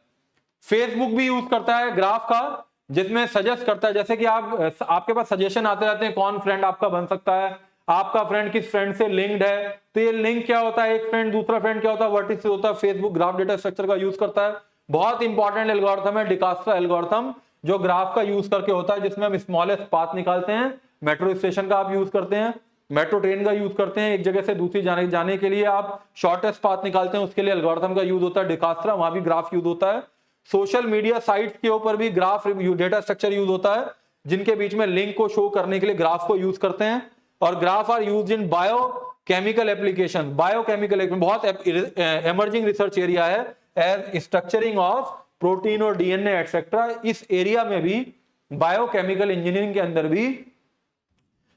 फेसबुक भी यूज करता है ग्राफ का, जिसमें सजेस्ट करता है, जैसे कि आपके पास सजेशन आते रहते हैं कौन फ्रेंड आपका बन सकता है, आपका फ्रेंड किस फ्रेंड से लिंक्ड है। तो ये लिंक क्या होता है? एक फ्रेंड दूसरा फ्रेंड क्या होता है? वर्टिसेस होता है। फेसबुक ग्राफ डेटा स्ट्रक्चर का यूज करता है। बहुत इंपॉर्टेंट एल्गोरिथम है डिकास्ट्रा एल्गोरिथम, जो ग्राफ का यूज करके होता है, जिसमें हम स्मॉलेस्ट पाथ निकालते हैं। मेट्रो स्टेशन का आप यूज करते हैं, मेट्रो ट्रेन का यूज करते हैं, एक जगह से दूसरी जाने के लिए आप शॉर्टेस्ट पाथ निकालते हैं, उसके लिए एल्गोरिथम का यूज होता है डिकास्ट्रा, वहां भी ग्राफ यूज होता है। सोशल मीडिया साइट्स के ऊपर भी ग्राफ डेटा स्ट्रक्चर यूज होता है, जिनके बीच में लिंक को शो करने के लिए ग्राफ को यूज करते हैं। और graph are used in biochemical application. Biochemical बहुत एमर्जिंग रिसर्च एरिया है, एज स्ट्रक्चरिंग ऑफ प्रोटीन और डीएनए एटसेट्रा। इस एरिया में भी बायोकेमिकल इंजीनियरिंग के अंदर भी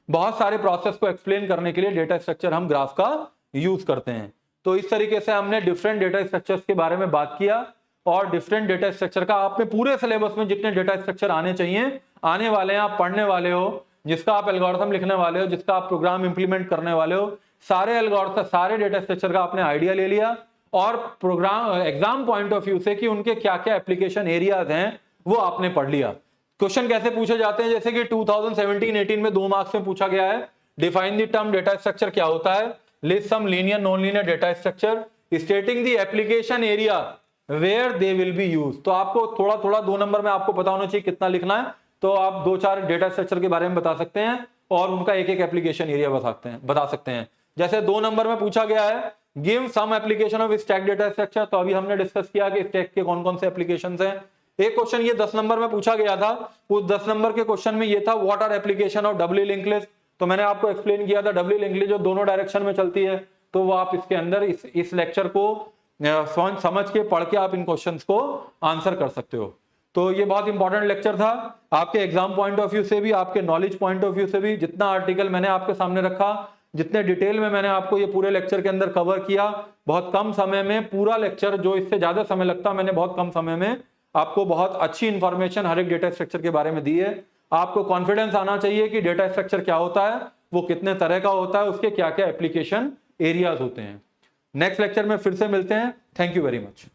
बहुत सारे प्रोसेस को एक्सप्लेन करने के लिए डेटा स्ट्रक्चर हम ग्राफ का यूज करते हैं। तो इस तरीके से हमने डिफरेंट डेटा स्ट्रक्चर्स के बारे में बात किया, और डिफरेंट डेटा स्ट्रक्चर का आपने पूरे सिलेबस में जितने डेटा स्ट्रक्चर आने चाहिए आने वाले हैं, आप पढ़ने वाले हो, जिसका आप एल्गोरिथम लिखने वाले हो, जिसका आप प्रोग्राम इंप्लीमेंट करने वाले हो, सारे एल्गोरिथम सारे डेटा स्ट्रक्चर का आपने आइडिया ले लिया। और program exam point of view से कि उनके क्या क्या एप्लीकेशन एरियाज हैं वो आपने पढ़ लिया। क्वेश्चन कैसे पूछे जाते हैं? जैसे कि 2017-18 में 2 मार्क्स में पूछा गया है, define the term data structure क्या होता है, list some linear non linear data structure, stating the application area where they will be use. तो आपको थोड़ा थोड़ा 2 नंबर में आपको पता होना चाहिए कितना लिखना है, तो आप 2-4 डेटा स्ट्रक्चर के बारे में बता सकते हैं और उनका एक एक एप्लीकेशन एरिया बता सकते हैं। जैसे 2 नंबर में पूछा गया है give some application of stack data structure, तो अभी हमने डिस्कस किया कि स्टैक के कौन कौन से एप्लीकेशंस हैं। एक क्वेश्चन ये 10 नंबर में पूछा गया था, उस 10 नंबर के क्वेश्चन में ये था what are application of doubly link list. तो मैंने आपको एक्सप्लेन किया था डब्ल्यू लिंक लिस्ट जो दोनों डायरेक्शन में चलती है, तो वो आप इसके अंदर इस लेक्चर को समझ के पढ़ के आप इन क्वेश्चंस को आंसर कर सकते हो। तो ये बहुत इंपॉर्टेंट लेक्चर था आपके एग्जाम पॉइंट ऑफ व्यू से भी, आपके नॉलेज पॉइंट ऑफ व्यू से भी। जितना आर्टिकल मैंने आपके सामने रखा, जितने डिटेल में मैंने आपको ये पूरे लेक्चर के अंदर कवर किया, बहुत कम समय में पूरा लेक्चर, जो इससे ज्यादा समय लगता, मैंने बहुत कम समय में आपको बहुत अच्छी इंफॉर्मेशन हर एक डेटा स्ट्रक्चर के बारे में दी है। आपको कॉन्फिडेंस आना चाहिए कि डेटा स्ट्रक्चर क्या होता है, वो कितने तरह का होता है, उसके क्या क्या एप्लीकेशन एरियाज होते हैं। नेक्स्ट लेक्चर में फिर से मिलते हैं। Thank you very much.